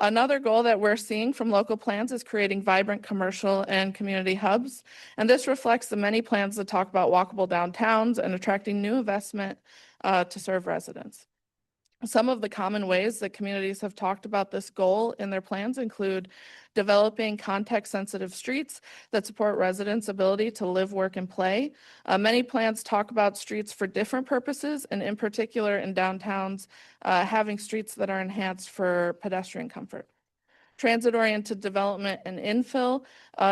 Another goal that we're seeing from local plans is creating vibrant commercial and community hubs. And this reflects the many plans that talk about walkable downtowns and attracting new investment to serve residents. Some of the common ways that communities have talked about this goal in their plans include developing context-sensitive streets that support residents' ability to live, work, and play. Many plans talk about streets for different purposes, and in particular in downtowns, having streets that are enhanced for pedestrian comfort. Transit-oriented development and infill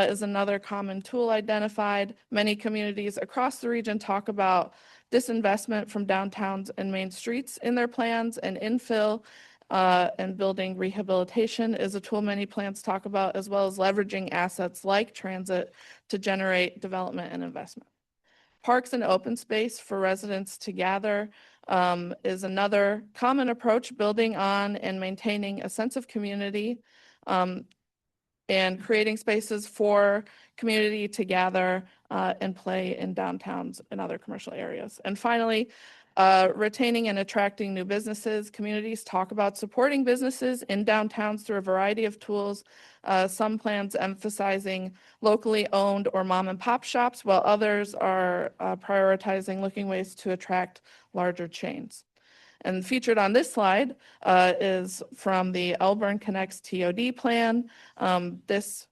is another common tool identified. Many communities across the region talk about disinvestment from downtowns and main streets in their plans, and infill and building rehabilitation is a tool many plans talk about, as well as leveraging assets like transit to generate development and investment. Parks and open space for residents to gather is another common approach, building on and maintaining a sense of community and creating spaces for community to gather and play in downtowns and other commercial areas. And finally, retaining and attracting new businesses. Communities talk about supporting businesses in downtowns through a variety of tools. Some plans emphasizing locally owned or mom and pop shops, while others are prioritizing looking ways to attract larger chains. And featured on this slide is from the Elburn Connects TOD plan. This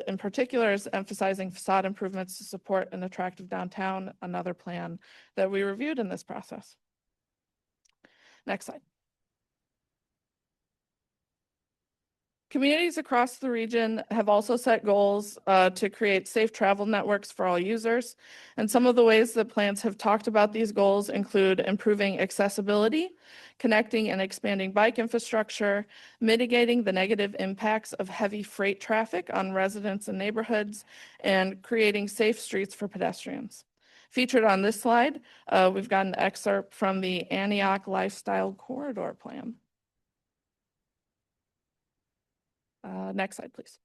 in particular is emphasizing facade improvements to support an attractive downtown, another plan that we reviewed in this process. Next slide. Communities across the region have also set goals to create safe travel networks for all users. And some of the ways that plans have talked about these goals include improving accessibility, connecting and expanding bike infrastructure, mitigating the negative impacts of heavy freight traffic on residents and neighborhoods, and creating safe streets for pedestrians. Featured on this slide, we've got an excerpt from the Antioch Lifestyle Corridor Plan. Next slide, please.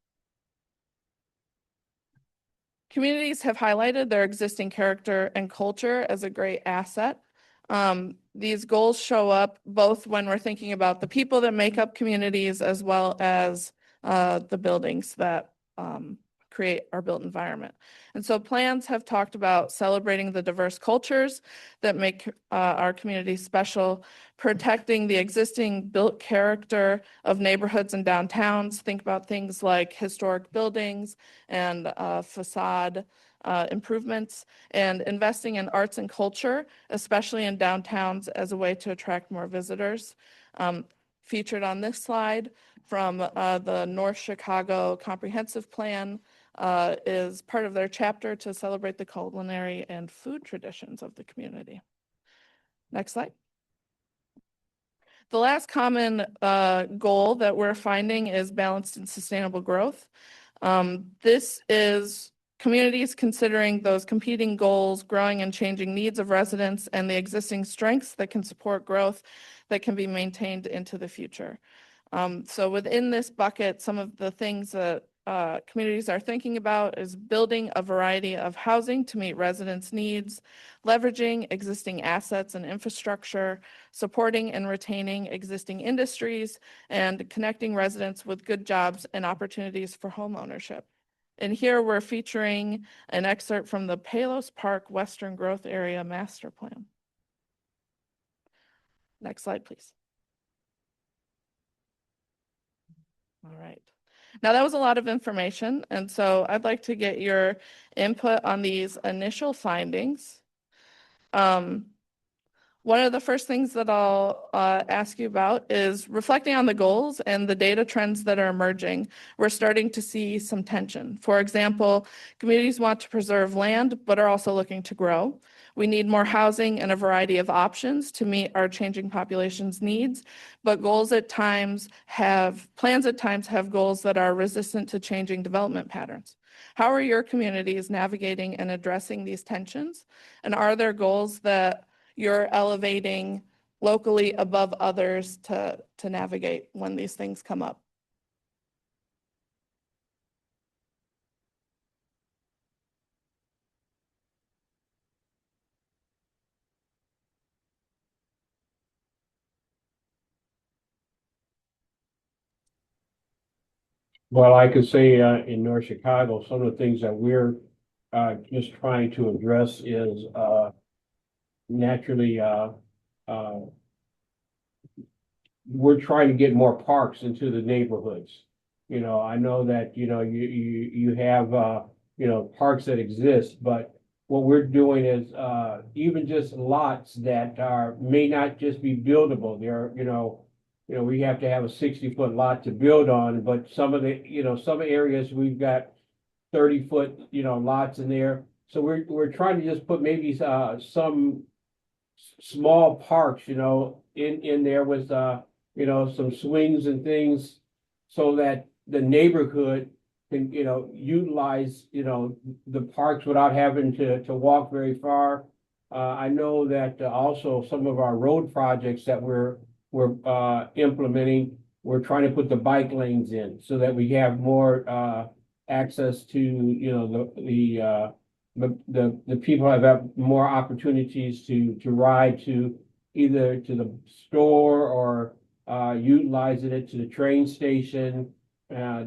Communities have highlighted their existing character and culture as a great asset. These goals show up both when we're thinking about the people that make up communities as well as the buildings that create our built environment. And so plans have talked about celebrating the diverse cultures that make our community special, protecting the existing built character of neighborhoods and downtowns. Think about things like historic buildings and facade improvements, and investing in arts and culture, especially in downtowns, as a way to attract more visitors. Featured on this slide from the North Chicago Comprehensive Plan is part of their chapter to celebrate the culinary and food traditions of the community. Next slide. The last common goal that we're finding is balanced and sustainable growth. This is communities considering those competing goals, growing and changing needs of residents, and the existing strengths that can support growth that can be maintained into the future. So within this bucket, some of the things that communities are thinking about is building a variety of housing to meet residents' needs, leveraging existing assets and infrastructure, supporting and retaining existing industries, and connecting residents with good jobs and opportunities for home ownership. And here we're featuring an excerpt from the Palos Park Western Growth Area Master Plan. Next slide, please. All right. Now that was a lot of information, and so I'd like to get your input on these initial findings. One of the first things that I'll ask you about is reflecting on the goals and the data trends that are emerging. We're starting to see some tension. For example, communities want to preserve land, but are also looking to grow. We need more housing and a variety of options to meet our changing population's needs, but plans at times have goals that are resistant to changing development patterns. How are your communities navigating and addressing these tensions? And are there goals that you're elevating locally above others to navigate when these things come up? Well, I could say in North Chicago, some of the things that we're just trying to address is naturally we're trying to get more parks into the neighborhoods. You know, I know that, you know, you have you know, parks that exist, but what we're doing is even just lots that may not just be buildable. They're, you know, we have to have a 60-foot lot to build on, but some of the, you know, some areas we've got 30-foot, you know, lots in there. So we're trying to just put maybe some small parks, you know, in there with you know, some swings and things so that the neighborhood can, you know, utilize, you know, the parks without having to walk very far. I know that also some of our road projects that we're implementing, we're trying to put the bike lanes in so that we have more access to, you know, the people have more opportunities to ride to either to the store or utilizing it to the train station,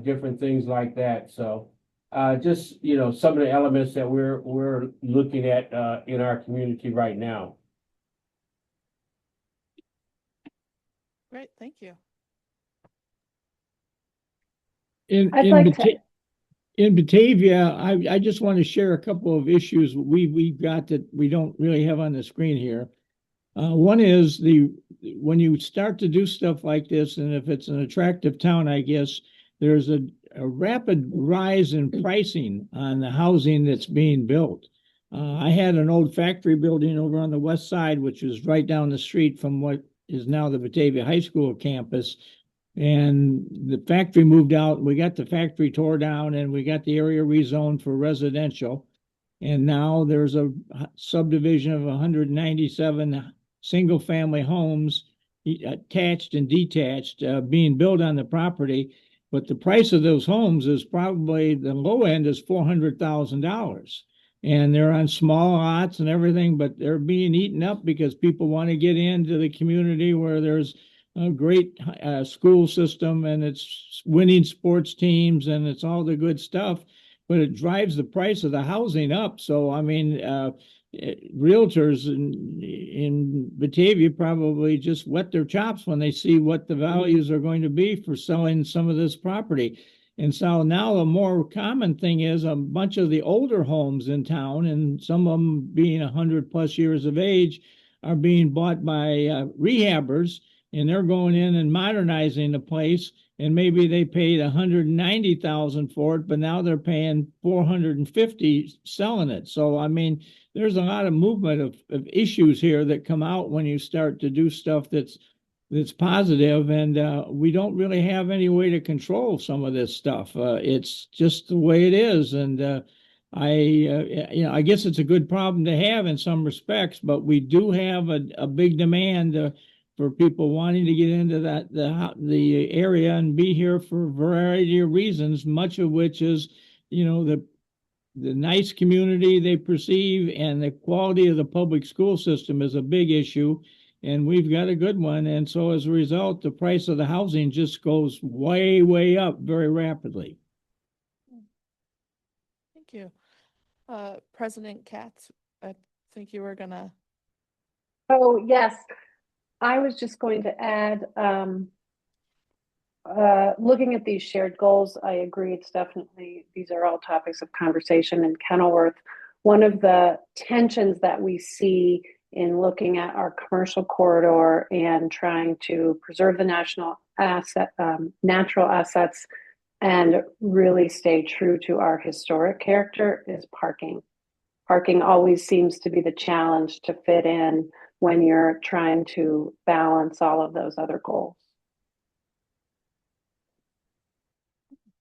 different things like that. So just, you know, some of the elements that we're looking at in our community right now. Great, thank you. In Batavia, I just want to share a couple of issues we've got that we don't really have on the screen here. One is when you start to do stuff like this, and if it's an attractive town, I guess there's a rapid rise in pricing on the housing that's being built. I had an old factory building over on the west side, which is right down the street from what is now the Batavia High School campus. And the factory moved out, and we got the factory tore down, and we got the area rezoned for residential. And now there's a subdivision of 197 single-family homes, attached and detached, being built on the property. But the price of those homes is probably, the low end is $400,000. and they're on small lots and everything, but they're being eaten up because people want to get into the community where there's a great school system and it's winning sports teams and it's all the good stuff, but it drives the price of the housing up. So, I mean, realtors in Batavia probably just wet their chops when they see what the values are going to be for selling some of this property. And so now the more common thing is a bunch of the older homes in town, and some of them being 100+ years of age, are being bought by rehabbers, and they're going in and modernizing the place. And maybe they paid 190,000 for it, but now they're paying 450 selling it. So I mean, there's a lot of movement of issues here that come out when you start to do stuff that's positive, and we don't really have any way to control some of this stuff. It's just the way it is, and I guess it's a good problem to have in some respects, but we do have a big demand for people wanting to get into the area and be here for a variety of reasons, much of which is, the nice community they perceive, and the quality of the public school system is a big issue, and we've got a good one. And so as a result, the price of the housing just goes way, way up very rapidly. Thank you. President Katz, I think you were gonna. Oh, yes. I was just going to add, looking at these shared goals, I agree. It's definitely, these are all topics of conversation in Kenilworth. One of the tensions that we see in looking at our commercial corridor and trying to preserve the natural assets and really stay true to our historic character is parking. Parking always seems to be the challenge to fit in when you're trying to balance all of those other goals.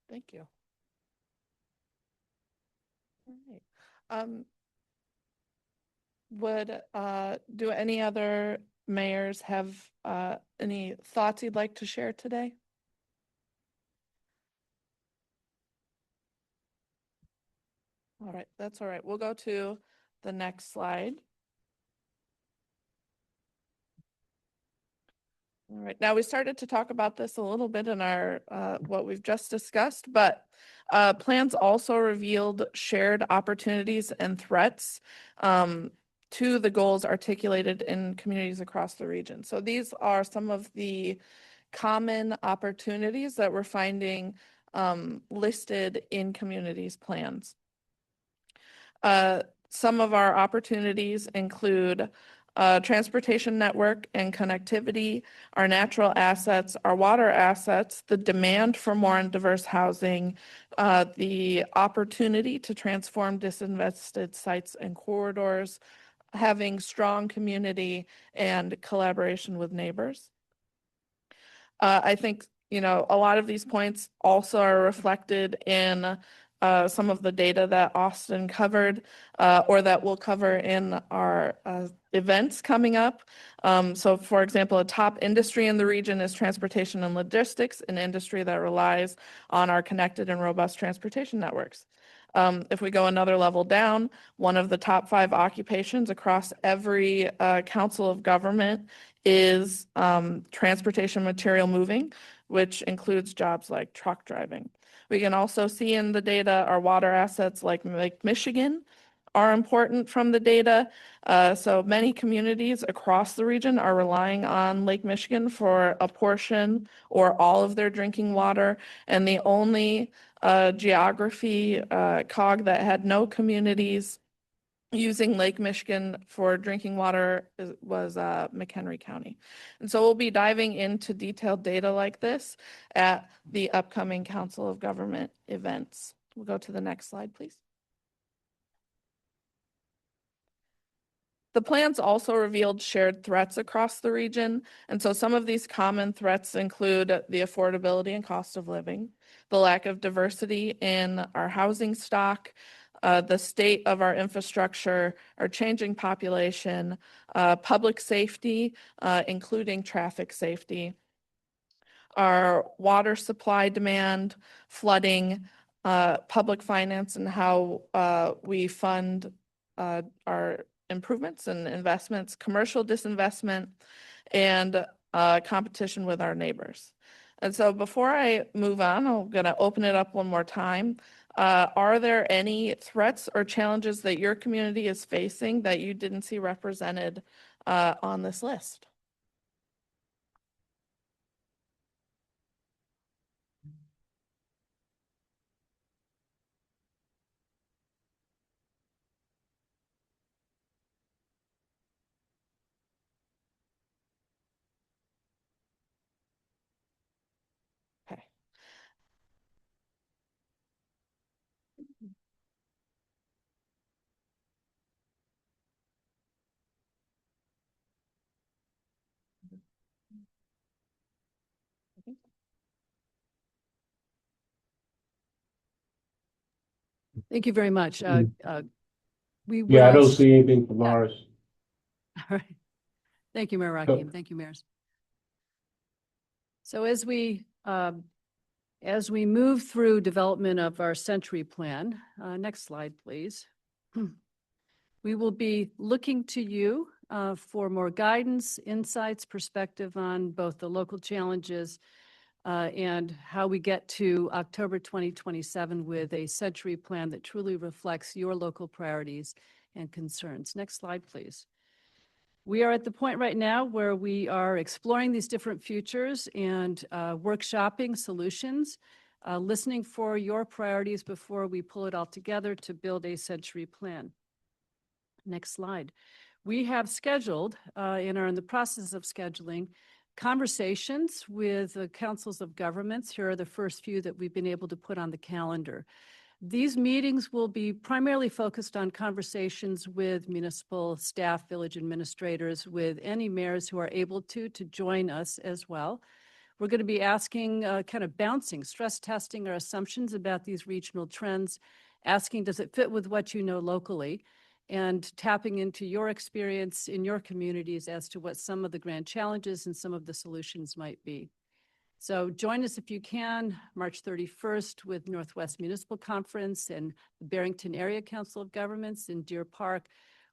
Thank you. All right. Would do any other mayors have any thoughts you'd like to share today? All right, that's all right. We'll go to the next slide. All right, now we started to talk about this a little bit in our what we've just discussed, but plans also revealed shared opportunities and threats to the goals articulated in communities across the region. So these are some of the common opportunities that we're finding listed in communities' plans. Some of our opportunities include transportation network and connectivity, our natural assets, our water assets, the demand for more and diverse housing, the opportunity to transform disinvested sites and corridors, having strong community and collaboration with neighbors. I think, a lot of these points also are reflected in some of the data that Austin covered or that we'll cover in our events coming up. So for example, a top industry in the region is transportation and logistics, an industry that relies on our connected and robust transportation networks. If we go another level down, one of the top 5 occupations across every council of government is transportation material moving, which includes jobs like truck driving. We can also see in the data our water assets like Lake Michigan are important from the data. So many communities across the region are relying on Lake Michigan for a portion or all of their drinking water. And the only geography cog that had no communities using Lake Michigan for drinking water was McHenry County. And so we'll be diving into detailed data like this at the upcoming Council of Government events. We'll go to the next slide, please. The plans also revealed shared threats across the region. And so some of these common threats include the affordability and cost of living, the lack of diversity in our housing stock, the state of our infrastructure, our changing population, public safety, including traffic safety, our water supply demand, flooding, public finance and how we fund our improvements and investments, commercial disinvestment, and competition with our neighbors. And so before I move on, I'm going to open it up one more time. Are there any threats or challenges that your community is facing that you didn't see represented on this list? Okay. Thank you very much. We will. Yeah, I don't see anything from ours. All right. Thank you, Mayor Rakim. Thank you, mayors. So as we move through development of our century plan, next slide, please. We will be looking to you for more guidance, insights, perspective on both the local challenges and how we get to October 2027 with a century plan that truly reflects your local priorities and concerns. Next slide, please. We are at the point right now where we are exploring these different futures and workshopping solutions, listening for your priorities before we pull it all together to build a century plan. Next slide. We have scheduled and are in the process of scheduling conversations with the councils of governments. Here are the first few that we've been able to put on the calendar. These meetings will be primarily focused on conversations with municipal staff, village administrators, with any mayors who are able to join us as well. We're going to be asking, kind of bouncing, stress testing our assumptions about these regional trends, asking, does it fit with what you know locally? And tapping into your experience in your communities as to what some of the grand challenges and some of the solutions might be. So join us if you can, March 31st with Northwest Municipal Conference and the Barrington Area Council of Governments in Deer Park.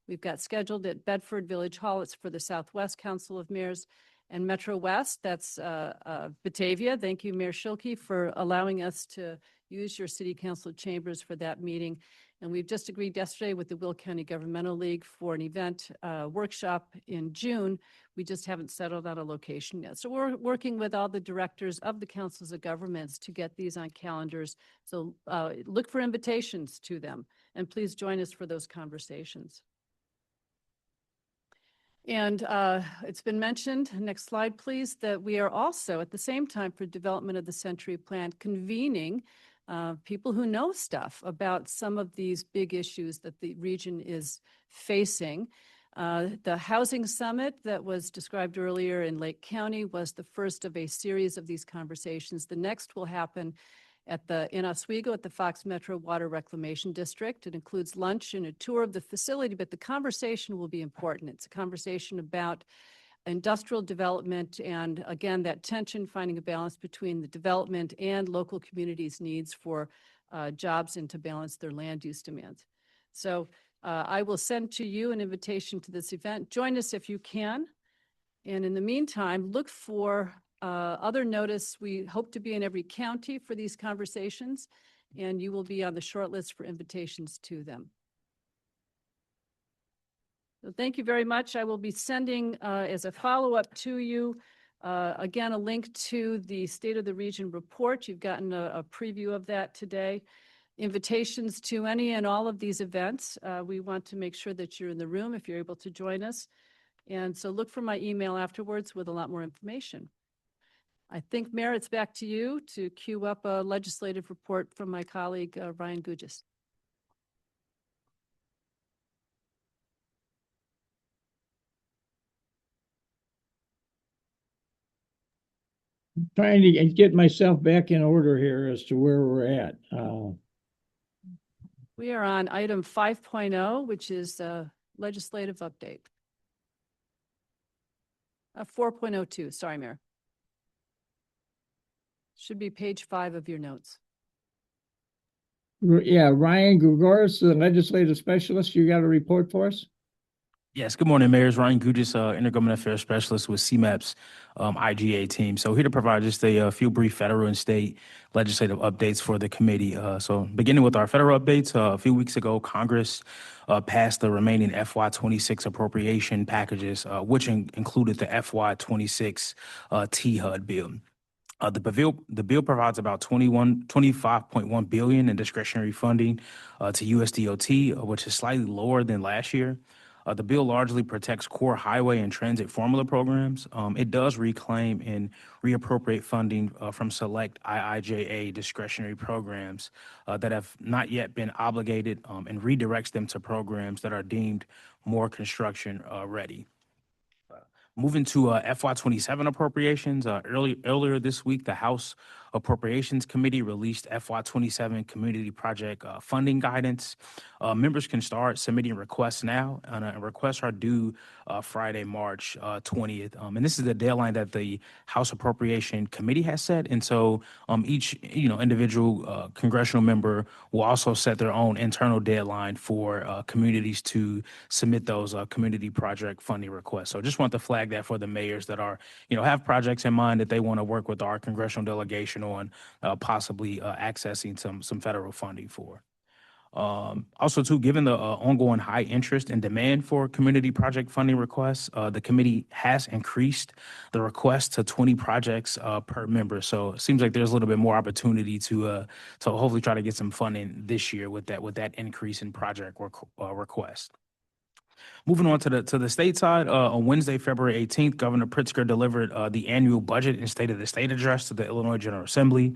We've got scheduled at Bedford Village Hall. It's for the Southwest Council of Mayors and Metro West. That's Batavia. Thank you, Mayor Schilke, for allowing us to use your city council chambers for that meeting. And we've just agreed yesterday with the Will County Governmental League for an event workshop in June. We just haven't settled on a location yet. So we're working with all the directors of the councils of governments to get these on calendars. So look for invitations to them and please join us for those conversations. And it's been mentioned, next slide please, that we are also at the same time for development of the Century Plan convening people who know stuff about some of these big issues that the region is facing. The Housing Summit that was described earlier in Lake County was the first of a series of these conversations. The next will happen in Oswego at the Fox Metro Water Reclamation District. It includes lunch and a tour of the facility, but the conversation will be important. It's a conversation about industrial development and, again, that tension, finding a balance between the development and local communities' needs for jobs and to balance their land use demands. So I will send to you an invitation to this event. Join us if you can. And in the meantime, look for other notice. We hope to be in every county for these conversations, and you will be on the short list for invitations to them. So thank you very much. I will be sending as a follow-up to you, again, a link to the State of the Region report. You've gotten a preview of that today. Invitations to any and all of these events. We want to make sure that you're in the room if you're able to join us. And so look for my email afterwards with a lot more information. I think, Mayor, it's back to you to queue up a legislative report from my colleague, Ryan Gugis. Trying to get myself back in order here as to where we're at. We are on item 5.0, which is a legislative update. 4.02, sorry, Mayor. Should be page 5 of your notes. Yeah, Ryan Gregoris, the legislative specialist, you got a report for us? Yes, good morning, Mayors. Ryan Gugis, Intergovernmental Affairs Specialist with CMAP's IGA team. So here to provide just a few brief federal and state legislative updates for the committee. So beginning with our federal updates, a few weeks ago, Congress passed the remaining FY26 appropriation packages, which included the FY26 THUD bill. The bill provides about 25.1 billion in discretionary funding to USDOT, which is slightly lower than last year. The bill largely protects core highway and transit formula programs. It does reclaim and reappropriate funding from select IIJA discretionary programs that have not yet been obligated and redirects them to programs that are deemed more construction ready. Moving to FY27 appropriations, earlier this week, the House Appropriations Committee released FY27 community project funding guidance. Members can start submitting requests now, and requests are due Friday, March 20th. And this is the deadline that the House Appropriation Committee has set. And so each individual congressional member will also set their own internal deadline for communities to submit those community project funding requests. So just want to flag that for the mayors that are, have projects in mind that they want to work with our congressional delegation on possibly accessing some federal funding for. Also, too, given the ongoing high interest and demand for community project funding requests, the committee has increased the request to 20 projects per member. So it seems like there's a little bit more opportunity to hopefully try to get some funding this year with that increase in project request. Moving on to the state side, on Wednesday, February 18th, Governor Pritzker delivered the annual budget and State of the State address to the Illinois General Assembly.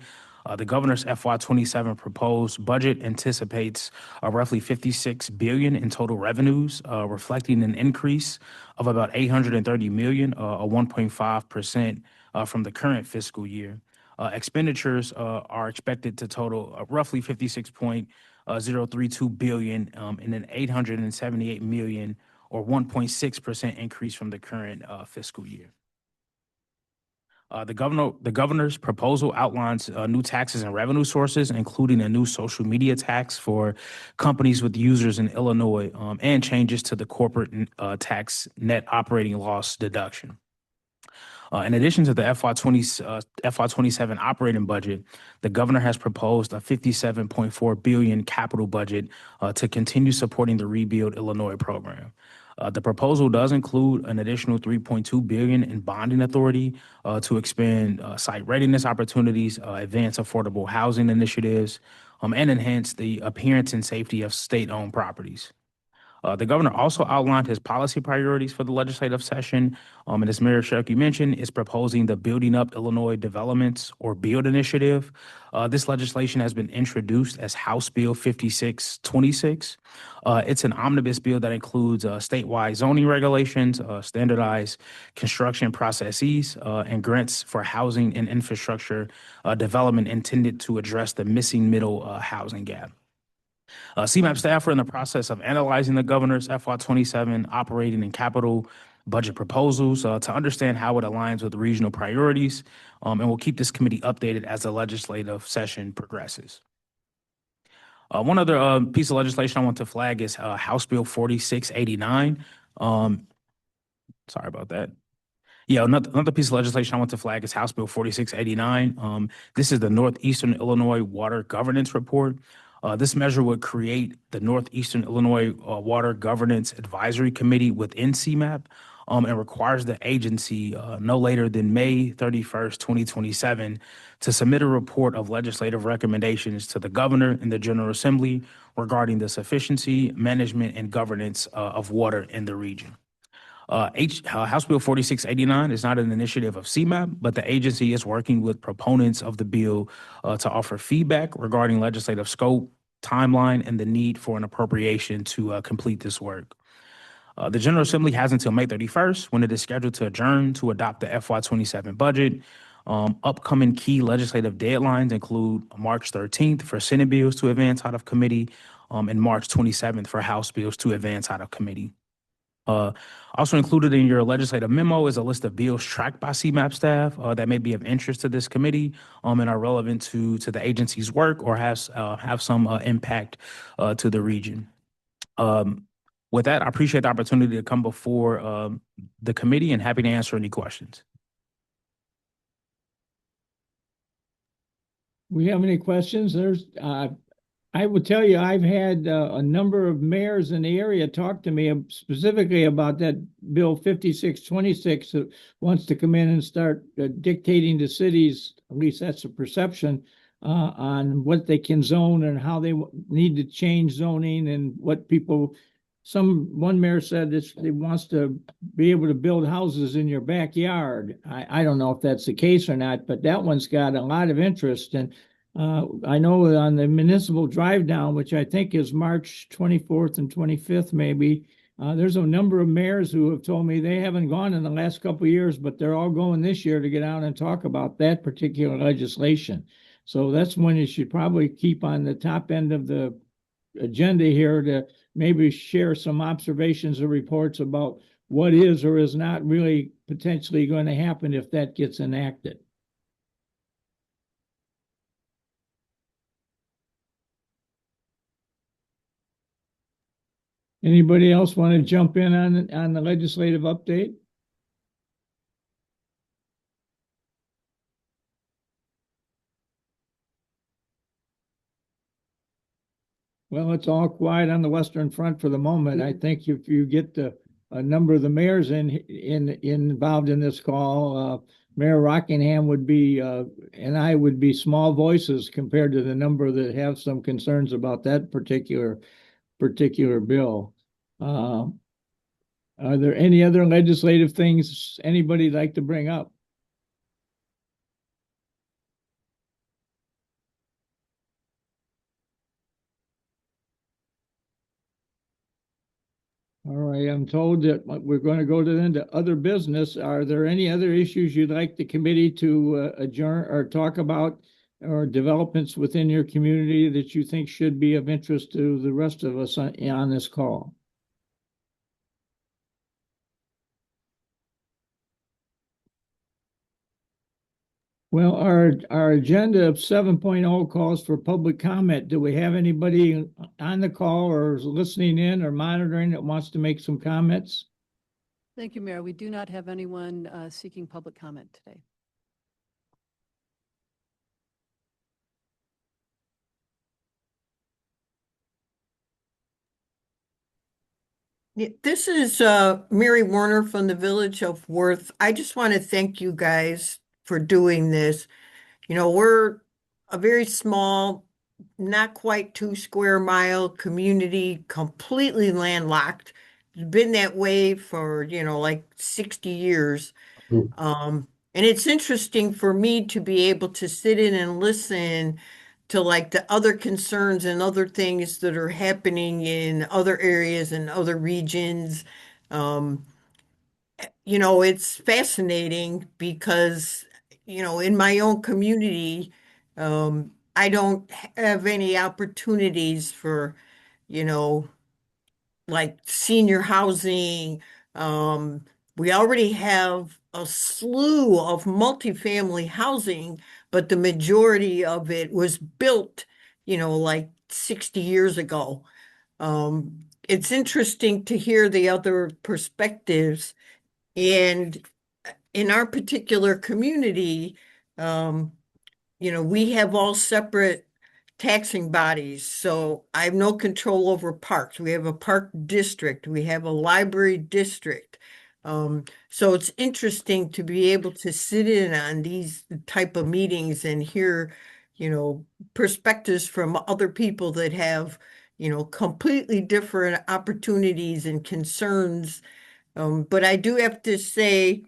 The governor's FY27 proposed budget anticipates roughly $56 billion in total revenues, reflecting an increase of about $830 million, or 1.5% from the current fiscal year. Expenditures are expected to total roughly $56.032 billion and an $878 million or 1.6% increase from the current fiscal year. The governor's proposal outlines new taxes and revenue sources, including a new social media tax for companies with users in Illinois, and changes to the corporate tax net operating loss deduction. In addition to the FY27 operating budget, the governor has proposed a $57.4 billion capital budget to continue supporting the Rebuild Illinois program. The proposal does include an additional $3.2 billion in bonding authority to expand site readiness opportunities, advance affordable housing initiatives, and enhance the appearance and safety of state-owned properties. The governor also outlined his policy priorities for the legislative session. And as Mayor Sherky mentioned, is proposing the Building Up Illinois Developments or BUILD initiative. This legislation has been introduced as House Bill 5626. It's an omnibus bill that includes statewide zoning regulations, standardized construction processes, and grants for housing and infrastructure development intended to address the missing middle housing gap. CMAP staff are in the process of analyzing the governor's FY27 operating and capital budget proposals to understand how it aligns with regional priorities, and we'll keep this committee updated as the legislative session progresses. One other piece of legislation I want to flag is House Bill 4689. Sorry about that. Yeah, another piece of legislation I want to flag is House Bill 4689. This is the Northeastern Illinois Water Governance Report. This measure would create the Northeastern Illinois Water Governance Advisory Committee within CMAP and requires the agency no later than May 31st, 2027 to submit a report of legislative recommendations to the governor and the General Assembly regarding the sufficiency, management, and governance of water in the region. House Bill 4689 is not an initiative of CMAP, but the agency is working with proponents of the bill to offer feedback regarding legislative scope, timeline, and the need for an appropriation to complete this work. The General Assembly has until May 31st when it is scheduled to adjourn to adopt the FY27 budget. Upcoming key legislative deadlines include March 13th for Senate bills to advance out of committee and March 27th for House bills to advance out of committee. Also included in your legislative memo is a list of bills tracked by CMAP staff that may be of interest to this committee and are relevant to the agency's work or have some impact to the region. With that, I appreciate the opportunity to come before the committee and happy to answer any questions. We have any questions? I will tell you, I've had a number of mayors in the area talk to me specifically about that Bill 5626 that wants to come in and start dictating to cities, at least that's the perception, on what they can zone and how they need to change zoning and what people. One mayor said he wants to be able to build houses in your backyard. I don't know if that's the case or not, but that one's got a lot of interest. And I know on the municipal drive down, which I think is March 24th and 25th, maybe, there's a number of mayors who have told me they haven't gone in the last couple of years, but they're all going this year to get out and talk about that particular legislation. So that's one you should probably keep on the top end of the agenda here to maybe share some observations or reports about what is or is not really potentially going to happen if that gets enacted. Anybody else want to jump in on the legislative update? Well, it's all quiet on the Western Front for the moment. I think if you get a number of the mayors involved in this call, Mayor Rockingham would be and I would be small voices compared to the number that have some concerns about that particular bill. Are there any other legislative things anybody'd like to bring up? All right, I'm told that we're going to go into other business. Are there any other issues you'd like the committee to adjourn or talk about, or developments within your community that you think should be of interest to the rest of us on this call? Well, our agenda of 7.0 calls for public comment. Do we have anybody on the call or listening in or monitoring that wants to make some comments? Thank you, Mayor. We do not have anyone seeking public comment today. This is Mary Warner from the Village of Worth. I just want to thank you guys for doing this. You know, we're a very small, not quite 2 square mile community, completely landlocked. It's been that way for, like 60 years. And it's interesting for me to be able to sit in and listen to like the other concerns and other things that are happening in other areas and other regions. Um, it's fascinating because, in my own community, I don't have any opportunities for, you know, like senior housing. We already have a slew of multifamily housing, but the majority of it was built, like 60 years ago. It's interesting to hear the other perspectives. And in our particular community, um, we have all separate taxing bodies. So I have no control over parks. We have a park district. We have a library district. So it's interesting to be able to sit in on these type of meetings and hear, perspectives from other people that have, completely different opportunities and concerns. But I do have to say,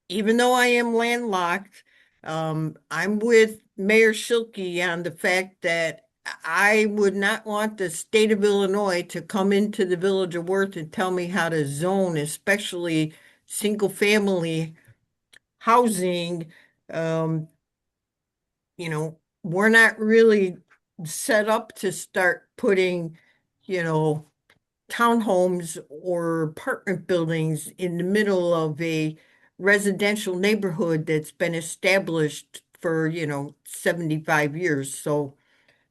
even though I am landlocked, I'm with Mayor Schilke on the fact that I would not want the state of Illinois to come into the Village of Worth and tell me how to zone, especially single family housing. Um, we're not really set up to start putting, you know, townhomes or apartment buildings in the middle of a residential neighborhood that's been established for, 75 years. So,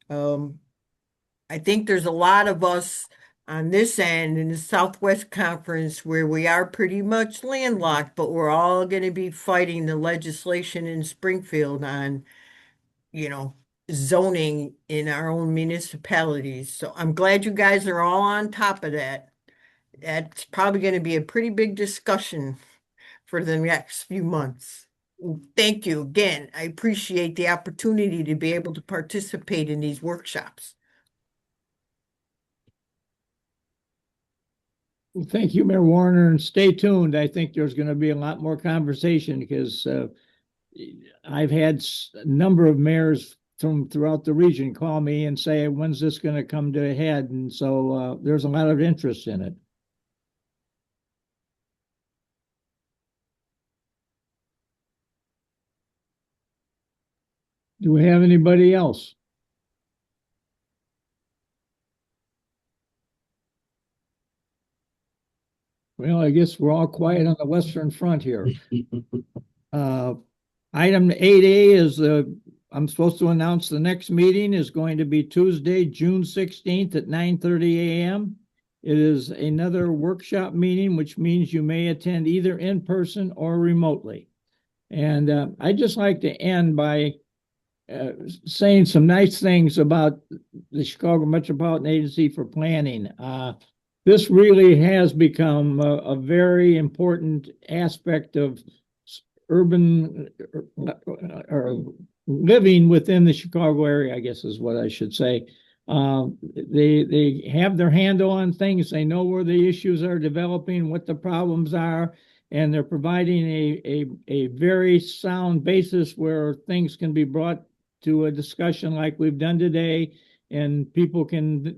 I think there's a lot of us on this end in the Southwest Conference where we are pretty much landlocked, but we're all going to be fighting the legislation in Springfield on, zoning in our own municipalities. So I'm glad you guys are all on top of that. That's probably going to be a pretty big discussion for the next few months. Thank you again. I appreciate the opportunity to be able to participate in these workshops. Thank you, Mayor Warner, and stay tuned. I think there's going to be a lot more conversation because I've had a number of mayors from throughout the region call me and say, when's this going to come to a head? And so there's a lot of interest in it. Do we have anybody else? Well, I guess we're all quiet on the Western Front here. Item 8A is I'm supposed to announce the next meeting is going to be Tuesday, June 16th at 9:30 a.m. It is another workshop meeting, which means you may attend either in person or remotely. And I'd just like to end by saying some nice things about the Chicago Metropolitan Agency for Planning. This really has become a very important aspect of urban or living within the Chicago area, I guess is what I should say. They have their handle on things. They know where the issues are developing, what the problems are, and they're providing a very sound basis where things can be brought to a discussion like we've done today. And people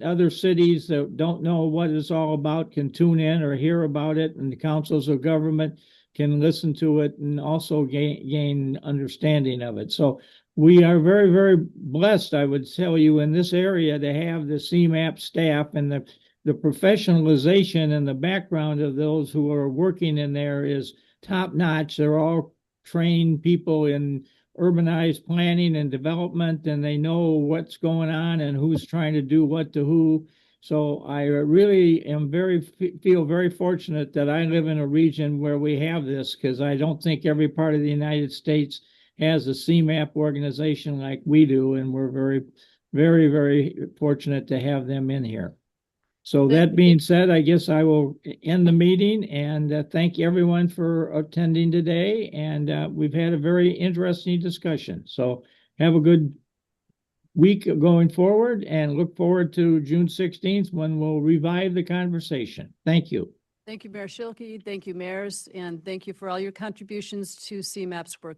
other cities that don't know what it's all about can tune in or hear about it, and the councils of government can listen to it and also gain understanding of it. So we are very, very blessed, I would tell you, in this area to have the CMAP staff, and the professionalization and the background of those who are working in there is top notch. They're all trained people in urbanized planning and development, and they know what's going on and who's trying to do what to who. So I really am feel very fortunate that I live in a region where we have this, because I don't think every part of the United States has a CMAP organization like we do, and we're very, very, very fortunate to have them in here. So that being said, I guess I will end the meeting and thank everyone for attending today. And we've had a very interesting discussion. So have a good week going forward, and look forward to June 16th when we'll revive the conversation. Thank you. Thank you, Mayor Schilke. Thank you, mayors, and thank you for all your contributions to CMAP's work.